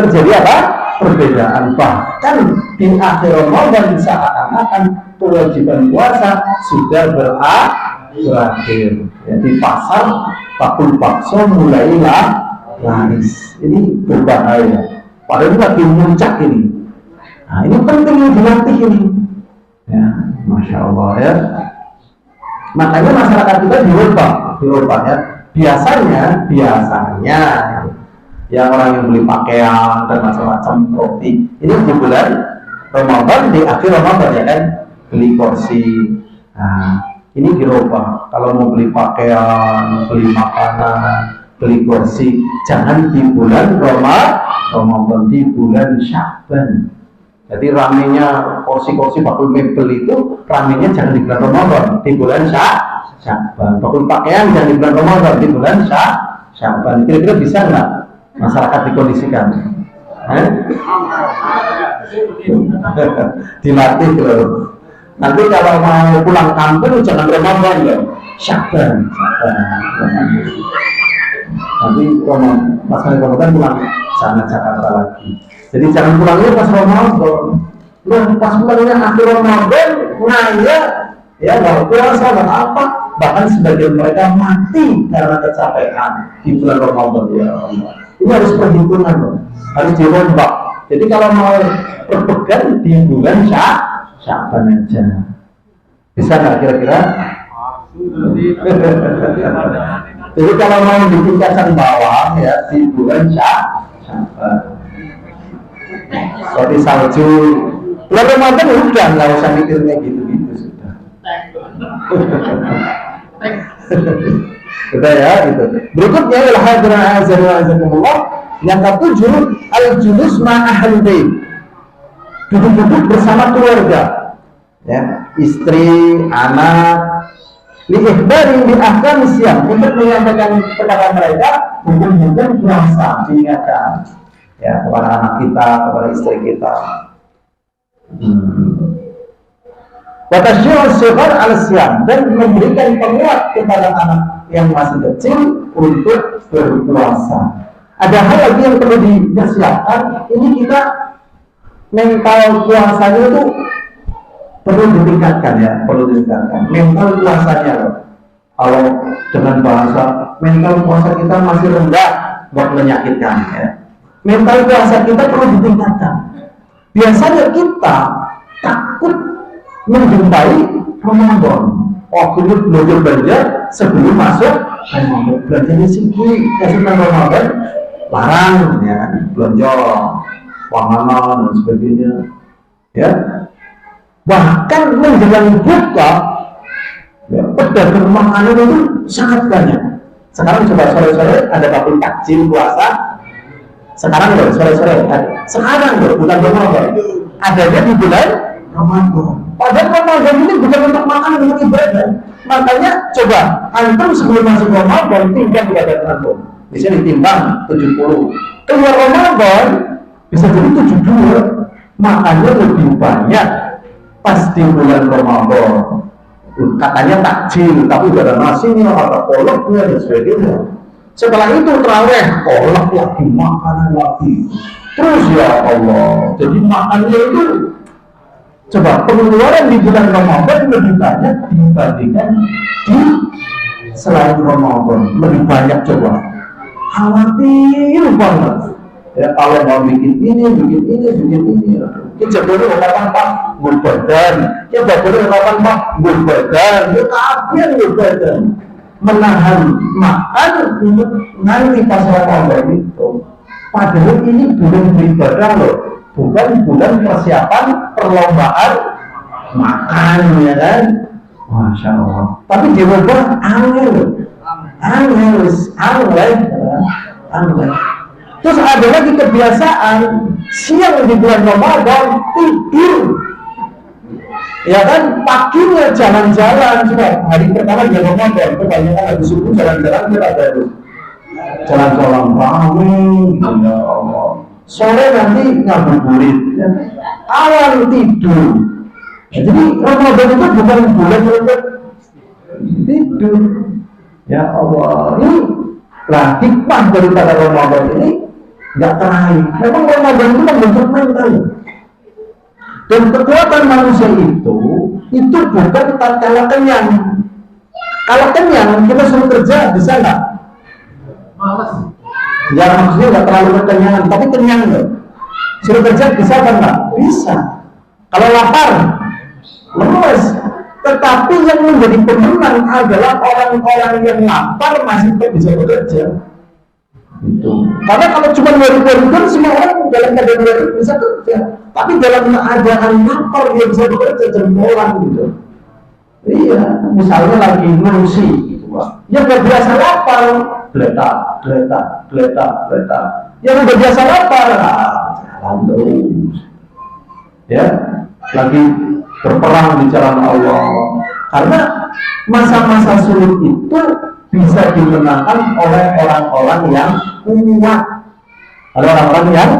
terjadi apa? Perbedaan. Bahkan di akhir Ramadan seakan-akan kewajiban puasa sudah berakhir. Ya, di pasar bakul bakso mulailah laris. Ini berbahaya. Padahal ini lagi muncak ini. Nah, ini penting dilatih ini. Ya, masya Allah ya. Makanya masyarakat kita dirubah ya. Biasanya yang orang yang beli pakaian dan macam-macam roti ini di bulan Ramadan, di akhir Ramadan ya kan, beli kursi. Nah, ini dirubah. Kalau mau beli pakaian, beli makanan, beli kursi, jangan di bulan Ramadan, di bulan Sya'ban. Jadi ramenya kursi-kursi bakul mebel itu ramenya jangan di bulan Ramadan, di bulan Sya'ban. Bakul pakaian jangan di bulan Ramadan, di bulan Sya'ban. Kira-kira bisa nggak masyarakat dikondisikan? Dilatih loh. Nanti kalau mau pulang kampung jangan Ramadan loh, Sya'ban. Nanti pas Ramadan pulang sana Jakarta lagi. Jadi jangan pulangnya pas Ramadan. Nah, pas pulangnya akhir Ramadan, ngaya, ya nggak puasa, nggak apa. Bahkan sebagian mereka mati karena kecapean di bulan Ramadan. Ya Allah. Ini harus perhitungan loh, harus dirombak. Jadi kalau mau berpegang di bulan Sya'ban aja, bisa nggak kira-kira? Jadi kalau mau bikin kacang bawang ya di bulan Sya'ban. Seperti salju. Bulan Ramadan udah nggak usah mikirnya gitu-gitu sudah. Sudah ya gitu. Berikutnya adalah hadirin azan wa azakumullah. Yang ketujuh, al-julus ma'ahal bait. Duduk-duduk bersama keluarga. Ya, istri, anak, liikhbari bi ahkam siyam, untuk menyampaikan kepada mereka hukum-hukum puasa, diingatkan ya kepada anak kita, kepada istri kita. Wa tasyyi'u shighar al-siyam, dan memberikan penguat kepada anak yang masih kecil untuk berpuasa. Ada hal lagi yang perlu dipersiapkan. Ini kita mental puasanya itu perlu ditingkatkan ya, perlu ditingkatkan. Mental puasanya loh. Kalau dengan bahasa mental puasa kita masih rendah, buat menyakitkan ya. Mental puasa kita perlu ditingkatkan. Biasanya kita takut menjumpai Ramadan. Akhirnya belanja sebelum masuk Ramadan. Belanjanya singgi, kasih Ramadan larang ya, belanja panganan dan sebagainya. Ya. Bahkan menjelang buka, ya, pedagang makanan itu sangat banyak. Sekarang coba sore-sore ada bakul takjil puasa. Sekarang loh sore-sore, sekarang loh bulan Ramadan, adanya di bulan Ramadan. Padahal Ramadan ini bukan untuk makan, untuk ibadah. Makanya coba antum sebelum masuk Ramadan timbang ibadah antum. Bisa ditimbang 70. Keluar Ramadan bisa jadi 72. Makanya lebih banyak pas di bulan Ramadan. Katanya takjil, tapi udah ada nasinya, ada kolaknya dan sebagainya. Setelah itu terawih, kolak lagi, makanan lagi. Terus ya Allah, jadi makannya itu coba pengeluaran di bulan Ramadan lebih banyak dibandingkan di selain Ramadan. Lebih banyak coba. Khawatir banget. Ya kalau mau bikin ini. Ini jadwalnya kapan Pak? Berbadan. Ya jadwalnya kapan Pak? Berbadan. Ya kapan berbadan? Menahan makan untuk nanti pas Ramadan itu. Padahal ini bulan beribadah loh, bukan bulan persiapan perlombaan makan ya kan? Masya Allah. Tapi dirubah angel. Terus ada lagi kebiasaan siang di bulan Ramadan tidur. Ya kan, paginya jalan-jalan coba hari pertama di Ramadan, kebanyakan habis subuh jalan-jalan kita ada itu. Jalan-jalan ramai, ya Allah. Sore nanti ngabuburit, ya. Awal tidur. Jadi Ramadan itu bukan bulan untuk tidur. Ya Allah, ini lah hikmah daripada Ramadan ini nggak terakhir. Memang Ramadan itu membentuk mental. Dan kekuatan manusia itu bukan tatkala kenyang. Kalau kenyang kita suruh kerja bisa nggak? Malas. Ya maksudnya nggak terlalu kekenyangan, tapi kenyang loh. Suruh kerja bisa kan nggak? Bisa. Kalau lapar, lemes. Tetapi yang menjadi pemenang adalah orang-orang yang lapar masih tetap bisa bekerja. Itu. Karena kalau cuma waru-waru kan semua orang dalam keadaan waru bisa kerja. Tapi dalam keadaan lapar dia bisa bekerja jempolan gitu. Iya, misalnya lagi ngungsi gitu, Pak. Yang nggak biasa lapar, geletak. Yang nggak biasa lapar, jalan terus. Ya, lagi berperang di jalan Allah. Karena masa-masa sulit itu bisa dimenangkan oleh orang-orang yang kuat. Ada orang-orang yang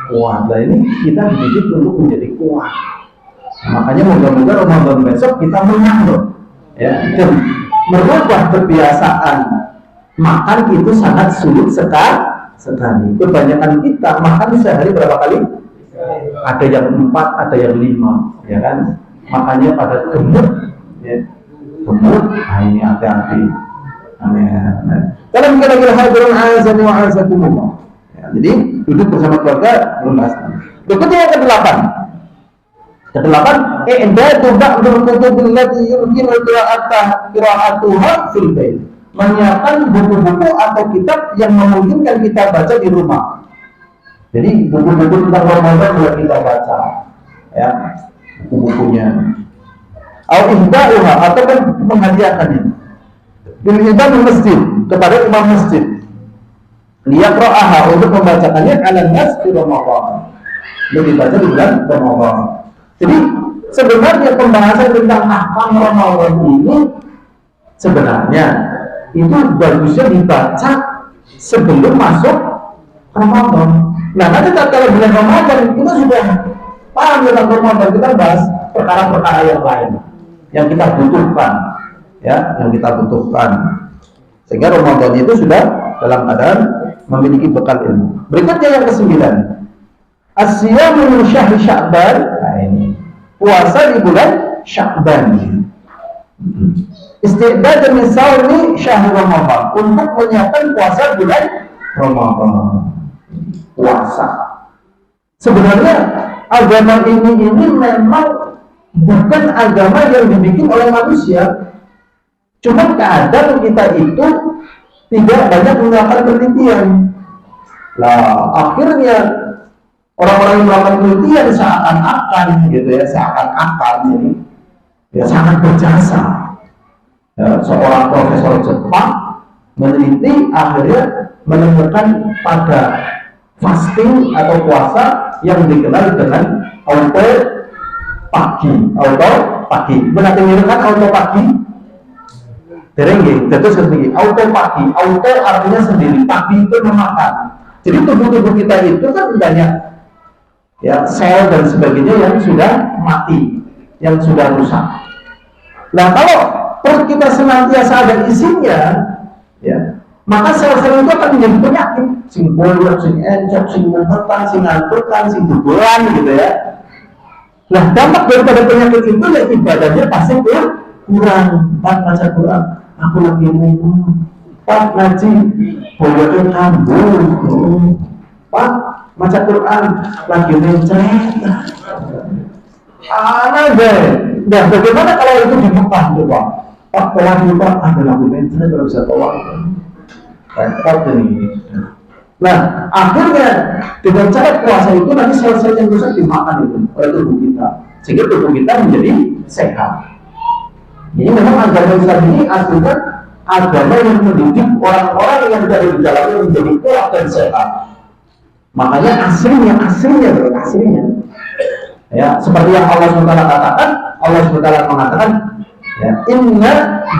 kuat. Nah ini kita dididik untuk menjadi kuat. Makanya moga-moga Ramadan besok kita menang loh. Ya, dan merubah kebiasaan makan itu sangat sulit sekali. Kebanyakan kita makan sehari berapa kali? Ada yang 4, ada yang 5, ya kan? Makanya pada gemuk, ya. Gemuk, nah ini hati-hati. Kalau kira-kira hadirun azani wa azakumullah. Ya, jadi duduk bersama keluarga lunas. Berikutnya yang ke-8. Ke-8, i'dadu ba'dul kutubil lati yumkinu qira'atuha fil bait. Menyiapkan buku-buku atau kitab yang memungkinkan kita baca di rumah. Jadi buku-buku tentang Ramadan boleh kita baca, ya, buku-bukunya. Al-ihda'uha atau menghadiahkannya. Bilhidam masjid kepada imam masjid. Liyaqra'aha untuk membacakannya ala nas di Ramadan. Lebih baca di bulan Ramadan. Jadi sebenarnya pembahasan tentang ahkam Ramadan ini sebenarnya itu bagusnya dibaca sebelum masuk Ramadan. Nah, nanti kalau bulan Ramadan kita sudah paham tentang Ramadan, kita bahas perkara-perkara yang lain yang kita butuhkan, ya, yang kita butuhkan. Sehingga Ramadan itu sudah dalam keadaan memiliki bekal ilmu. Berikutnya yang ke-9, as-siyamu min syahri Sya'ban. Nah ini puasa di bulan Sya'ban. Isti'dad min shaumi syahr Ramadan, untuk menyiapkan puasa bulan Ramadan. Puasa. Sebenarnya agama ini memang bukan agama yang dibikin oleh manusia. Cuma kadang kita itu tidak banyak melakukan penelitian. Lah akhirnya orang-orang yang melakukan penelitian seakan-akan gitu ya, seakan-akan ini ya sangat berjasa. Ya, seorang profesor Jepang meneliti akhirnya menemukan pada fasting atau puasa yang dikenal dengan autopagi. Berarti kan autopagi? Derengge, terus sendiri. Autopagi, auto artinya sendiri, pagi itu memakan. Jadi tubuh-tubuh kita itu kan banyak ya sel dan sebagainya yang sudah mati, yang sudah rusak. Nah kalau perut kita senantiasa ada isinya, ya, maka sel-sel itu akan menjadi penyakit, sing bolong, sing encok, sing muntah, sing ngantukan, sing duburan, gitu ya. Nah dampak daripada penyakit itu ya ibadahnya pasti kurang. Pak baca Quran, aku lagi minum. Pak ngaji, boleh kambung. Pak baca Quran, lagi mencret. Aneh deh. Nah bagaimana kalau itu di Mekah coba? Pak telah lupa ada lagu mencret, kalau bisa tolak. Repot ini. Nah, akhirnya dengan cara puasa itu nanti sel-sel yang rusak dimakan itu oleh tubuh kita, sehingga tubuh kita menjadi sehat. Ini memang agama Islam ini aslinya agama yang mendidik orang-orang yang dari di dalamnya menjadi kuat dan sehat. Makanya aslinya. Ya, seperti yang Allah SWT katakan, Allah SWT mengatakan, ya, inna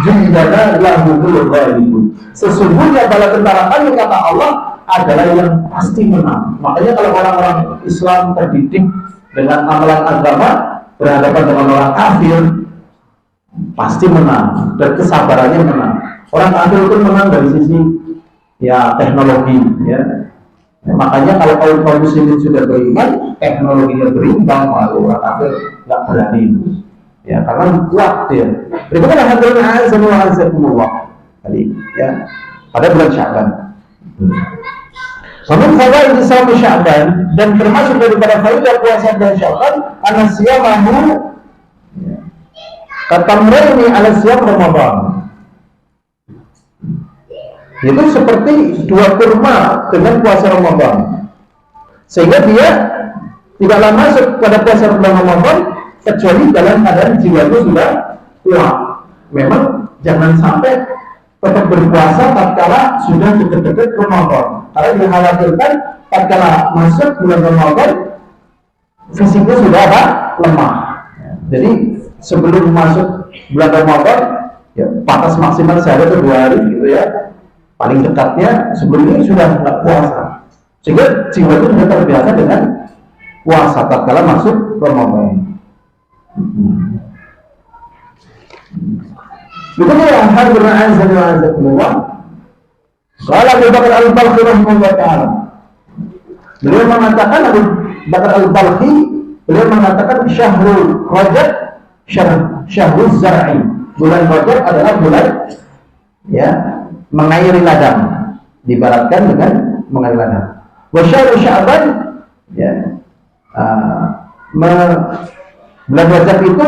jundana lahumul ghalibun. Sesungguhnya bala tentara kami, kata Allah, adalah yang pasti menang. Makanya kalau orang-orang Islam terdidik dengan amalan agama berhadapan dengan orang kafir, pasti menang dan kesabarannya menang. Orang kafir itu menang dari sisi ya teknologi, ya Makanya kalau kaum muslimin sudah beriman, teknologinya berimbang, malu orang kafir nggak berani. Ya, karena kuat ya. Berikutnya hadirin azan wa azakumullah. Tadi ya, pada bulan Sya'ban. Namun fawaid shaum Sya'ban dan termasuk daripada faidah puasa bulan Sya'ban, anna siyamahu katamrayni ala siyam Ramadan. Itu seperti dua kurma dengan puasa Ramadan. Sehingga dia tidaklah masuk pada puasa bulan Ramadan kecuali dalam keadaan jiwa itu sudah kuat. Memang jangan sampai tetap berpuasa tatkala sudah dekat-dekat Ramadan. Karena dikhawatirkan tatkala masuk bulan Ramadan fisiknya sudah lemah. Jadi sebelum masuk bulan Ramadan ya batas maksimal sehari atau 2 hari gitu ya. Paling dekatnya sebelum ini sudah tidak puasa, sehingga jiwa itu sudah terbiasa dengan puasa tatkala masuk Ramadan. Begitu ya, hadirin azan wa azakumullah. Qala Abu Bakar Al-Balkhi rahimahullah ta'ala. Beliau mengatakan, Abu Bakar Al-Balkhi, beliau mengatakan Syahrul Rajab, Syahrul Zar'i. Bulan Rajab adalah bulan ya mengairi ladang, diibaratkan dengan mengairi ladang. Wa syahrul Sya'ban ya bulan Rajab itu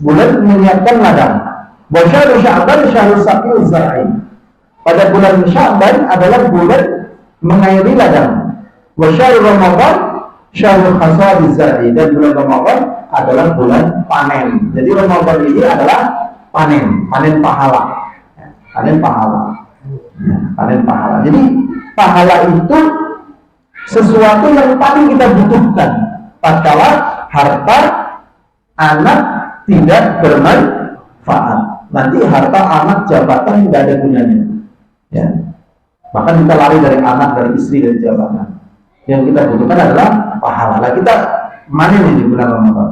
bulan menyiapkan ladang. Wa syahrul Sya'ban syahrul saqil zar'i. Pada bulan Sya'ban adalah bulan mengairi ladang. Wa syahrul Ramadan syahrul hasadiz zar'i, dan bulan Ramadan adalah bulan panen. Jadi Ramadan ini adalah panen pahala. Panen pahala. Panen pahala. Jadi pahala itu sesuatu yang paling kita butuhkan tatkala harta anak tidak bermanfaat. Nanti harta anak jabatan tidak ada gunanya. Ya. Bahkan kita lari dari anak, dari istri, dari jabatan. Yang kita butuhkan adalah pahala. Nah, kita manen ini bulan Ramadan.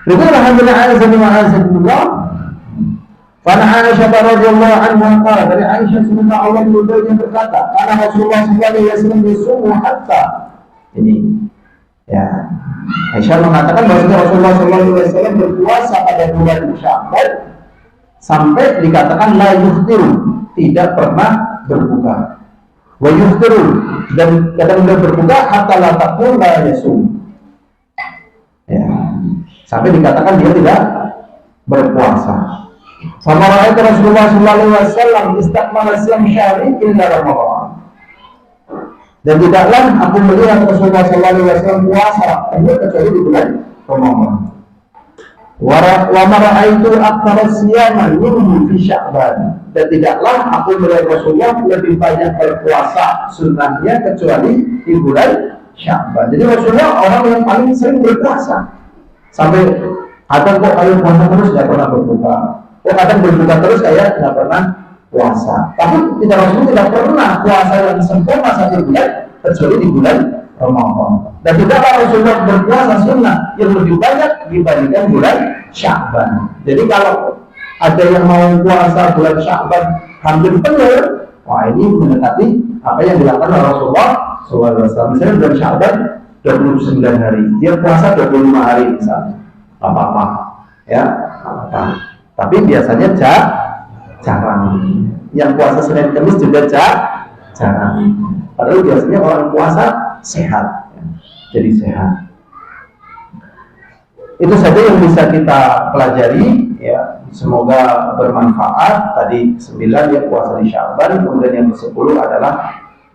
Alhamdulillah alhamdulillah. Karena Aisyah radhiyallahu anha qala, dari Aisyah semoga Allah meridhoinya berkata, karena Rasulullah sallallahu alaihi wasallam yasumu hatta ini ya. Aisyah mengatakan bahwa Rasulullah sallallahu alaihi wasallam berpuasa pada bulan Sya'ban sampai dikatakan la yuftiru, tidak pernah berbuka. Wa yuftiru, dan kadang beliau berbuka hatta la taqul la yasum. Ya. Sampai dikatakan dia tidak berpuasa. Sama ra'aytu Rasulullah sallallahu alaihi wasallam istakmala siyam syahri illa Ramadan. Dan tidaklah aku melihat Rasulullah sallallahu alaihi wasallam puasa kecuali di bulan Ramadan. Wa ma ra'aytu aktsara siyaman minhu fi Sya'ban. Dan tidaklah aku melihat Rasulullah lebih banyak berpuasa sunnahnya kecuali di bulan Sya'ban. Jadi Rasulullah orang yang paling sering berpuasa. Sampai kadang kok ayo puasa terus tidak pernah berbuka. Kadang berbuka terus saya tidak pernah puasa. Tapi tidak Rasulullah tidak pernah puasa yang sempurna 1 bulan kecuali di bulan Ramadan. Dan tidaklah Rasulullah berpuasa sunnah yang lebih banyak dibandingkan bulan Sya'ban. Jadi kalau ada yang mau puasa bulan Sya'ban hampir penuh, wah ini mendekati apa yang dilakukan oleh Rasulullah SAW. Misalnya bulan Sya'ban 29 hari, dia puasa 25 hari misalnya, nggak apa-apa, ya, apa-apa. Tapi biasanya jarang. Yang puasa Senin Kamis juga jarang. Padahal biasanya orang puasa sehat, ya. Jadi sehat. Itu saja yang bisa kita pelajari, ya. Semoga bermanfaat. Tadi 9 ya puasa di Sya'ban, kemudian yang ke-10 adalah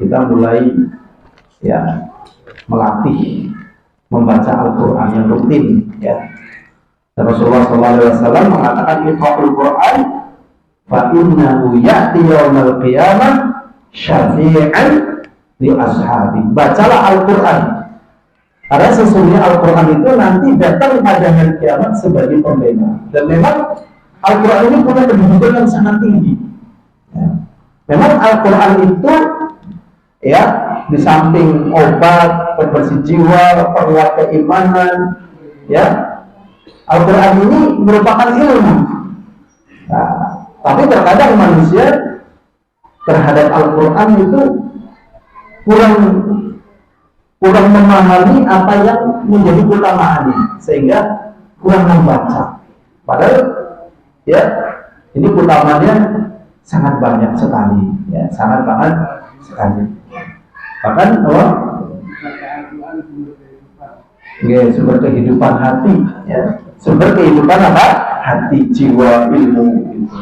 kita mulai ya melatih membaca Al-Quran yang rutin, ya. Dan Rasulullah SAW mengatakan iqra'ul Quran fa innahu ya'ti yaumal qiyamah syafi'an li ashabi. Bacalah Al-Quran karena sesungguhnya Al-Quran itu nanti datang pada hari kiamat sebagai pembela. Dan memang Al-Quran ini punya kedudukan yang sangat tinggi, ya. Memang Al-Quran itu ya di samping obat, pembersih jiwa, penguat keimanan, ya, Al-Quran ini merupakan ilmu. Nah, tapi terkadang manusia terhadap Al-Quran itu kurang memahami apa yang menjadi utamaannya, sehingga kurang membaca. Padahal ya ini utamanya sangat banyak sekali, ya sangat banget sekali. Bahkan sumber kehidupan hati, ya sumber kehidupan apa? Hati, jiwa, ilmu. Gitu.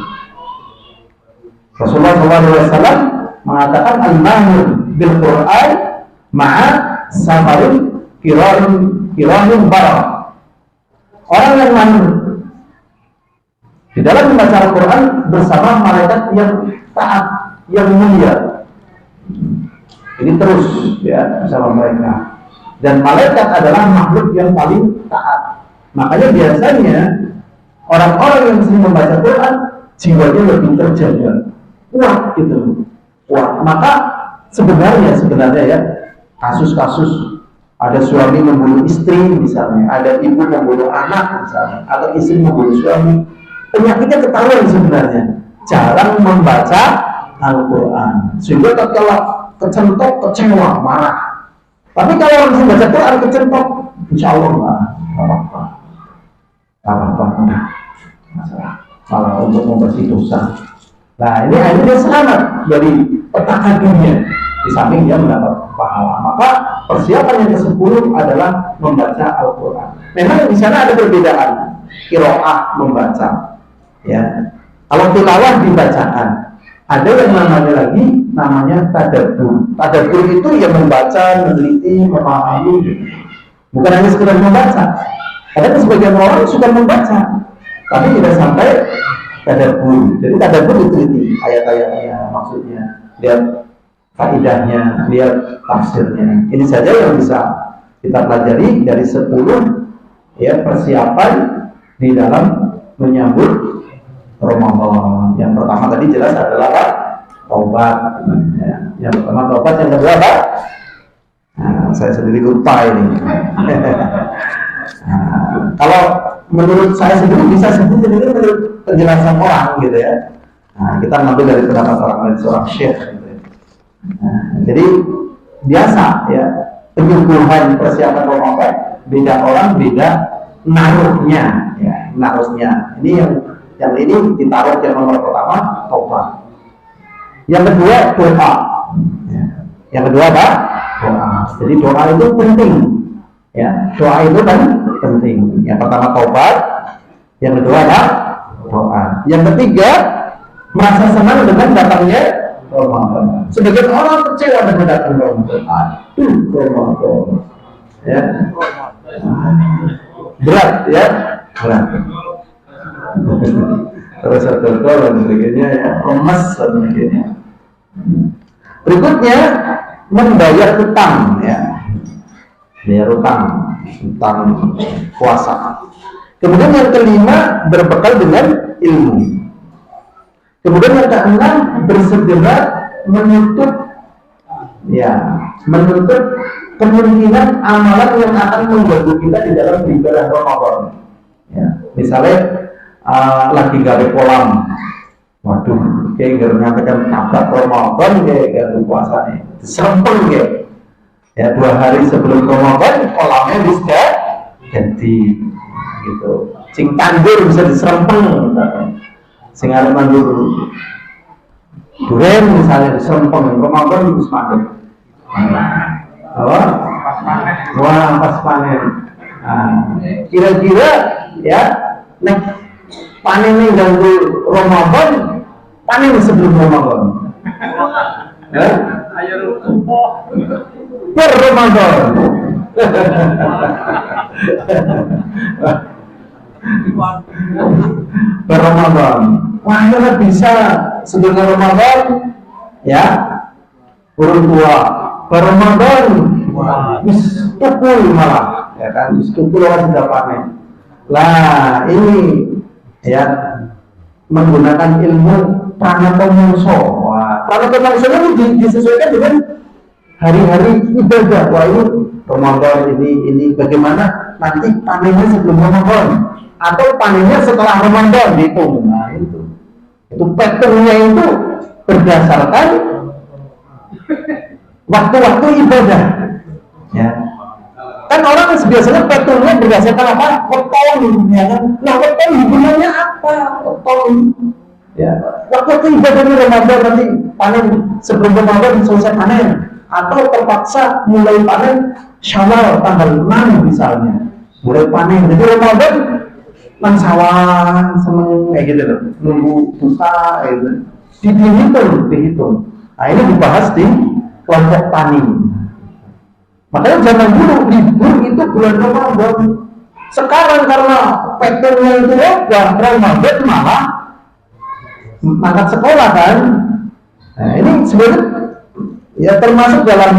Rasulullah SAW mengatakan al-mahir bil Quran ma'a safarin kiramin barang. Orang yang mahir di dalam membaca Al-Quran bersama malaikat yang taat, yang mulia. Ini terus ya bersama mereka. Dan malaikat adalah makhluk yang paling taat. Makanya biasanya orang-orang yang sering membaca Quran jiwanya lebih terjaga, kuat gitu, kuat. Maka sebenarnya ya kasus-kasus ada suami membunuh istri misalnya, ada ibu membunuh anak misalnya, atau istri membunuh suami, penyakitnya ketahuan sebenarnya, jarang membaca Al-Quran, sehingga tatkala kecentok, kecewa, marah. Tapi kalau langsung baca Quran kecentok, insya Allah nggak apa-apa, masalah. Malah untuk membersih dosa. Nah ini akhirnya selamat dari petaka dunia. Di samping dia mendapat pahala. Maka persiapan yang ke-10 adalah membaca Al-Quran. Memang di sana ada perbedaan qiraah membaca. Ya, kalau tilawah dibacaan. Ada yang namanya tadabbur. Tadabbur itu yang membaca, meneliti, memahami. Bukan hanya sekedar membaca. Ada sebagian orang suka membaca, tapi tidak sampai tadabbur. Jadi tadabbur diteliti ayat-ayatnya, maksudnya, lihat faidahnya, lihat tafsirnya. Ini saja yang bisa kita pelajari dari 10 ya persiapan di dalam menyambut Ramadan. Yang pertama tadi jelas adalah apa? Taubat. Ya. Yang pertama taubat, yang kedua apa? Nah, saya sendiri lupa ini. Nah, kalau menurut saya sendiri bisa sendiri menurut penjelasan orang gitu ya. Nah, kita mengambil dari pendapat orang lain, seorang syekh gitu ya. Nah, jadi biasa ya penyembuhan persiapan Ramadan, beda orang beda naruhnya ya, naruhnya. Ini yang ini ditaruh yang nomor pertama taubat. Yang kedua doa. Ya. Yang kedua apa? Doa. Jadi doa itu penting. Ya, doa itu kan penting. Yang pertama taubat, yang kedua apa? Doa. Yang ketiga merasa senang dengan datangnya Ramadan. Sebagian orang kecewa dengan datangnya Ramadan. Ramadan. Ya. Berat ya, berat. Terus dan sebagainya ya, lemas dan sebagainya. Berikutnya membayar hutang ya. Bayar hutang puasa. Kemudian yang kelima berbekal dengan ilmu. Kemudian yang keenam bersegera menutup kemungkinan amalan yang akan mengganggu kita di dalam ibadah Ramadan. Ya, misalnya lagi gawe kolam, waduh, kayak nggak nyampaikan tabak Ramadan kayak ganggu puasanya, serempeng kayak. Ya 2 hari sebelum Ramadan kolamnya bisa ganti gitu. Sing tandur bisa diserempeng misalnya. Sing arep tandur duren misalnya diserempeng, Ramadan bisa panen. Wah, pas panen. Nah, kira-kira ya nek panen ganggu Ramadan, panen sebelum Ramadan. Ya? Per Ramadan. Per Ramadan. Wah, ya bisa sebelum Ramadan ya. Orang tua per Ramadan bis tukul malah ya kan, bis tukul orang sudah panen. Lah, ini ya menggunakan ilmu pranatomongso. Wah, pranatomongso itu disesuaikan dengan hari-hari ibadah. Wah, ini Ramadan ini bagaimana nanti panennya sebelum Ramadan atau panennya setelah Ramadan dihitung. Nah, itu petungnya itu berdasarkan waktu-waktu ibadah. Ya. Kan orang biasanya petungnya berdasarkan apa? Weton, ya kan? Nah, weton hubungannya apa? Weton. Ya. Waktu ibadahnya Ramadan nanti panen sebelum Ramadan selesai panen, atau terpaksa mulai panen Syawal tanggal 6 misalnya. Mulai panen. Jadi Ramadan nang sawah seneng kayak gitu loh. Nunggu buka gitu. Dihitung. Nah, ini dibahas di kelompok tani. Makanya zaman dulu libur itu bulan Ramadan. Sekarang karena patternnya itu Ramadan malah mangkat sekolah kan. Nah, ini sebenarnya ya termasuk dalam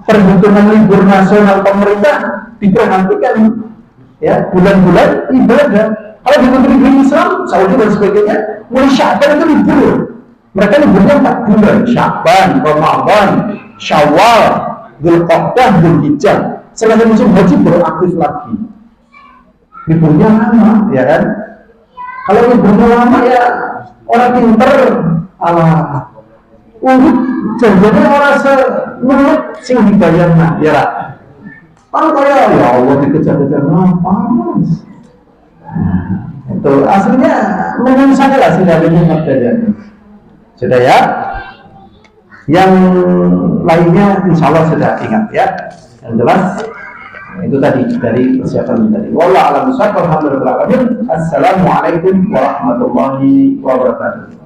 perhitungan libur nasional pemerintah diperhatikan ya bulan-bulan ibadah. Kalau di negeri Islam, Saudi dan sebagainya, mulai Sya'ban itu libur. Mereka liburnya 4 bulan, Sya'ban, Ramadan, Syawal, Dzulqa'dah, Dzulhijjah. Selesai musim haji baru aktif lagi. Liburnya lama, ya kan? Kalau liburnya lama ya orang pinter, janjinya orang semenit sing dibayarna, ya lah. Kalau kayak ya Allah dikejar-kejar nafas. Itu aslinya menurut saya lah sudah lebih terjadi. Sudah ya. Yang lainnya insya Allah sudah ingat ya. Yang jelas itu tadi dari persiapan tadi. Wallahu a'lam bishawab. Alhamdulillah. Assalamualaikum warahmatullahi wabarakatuh.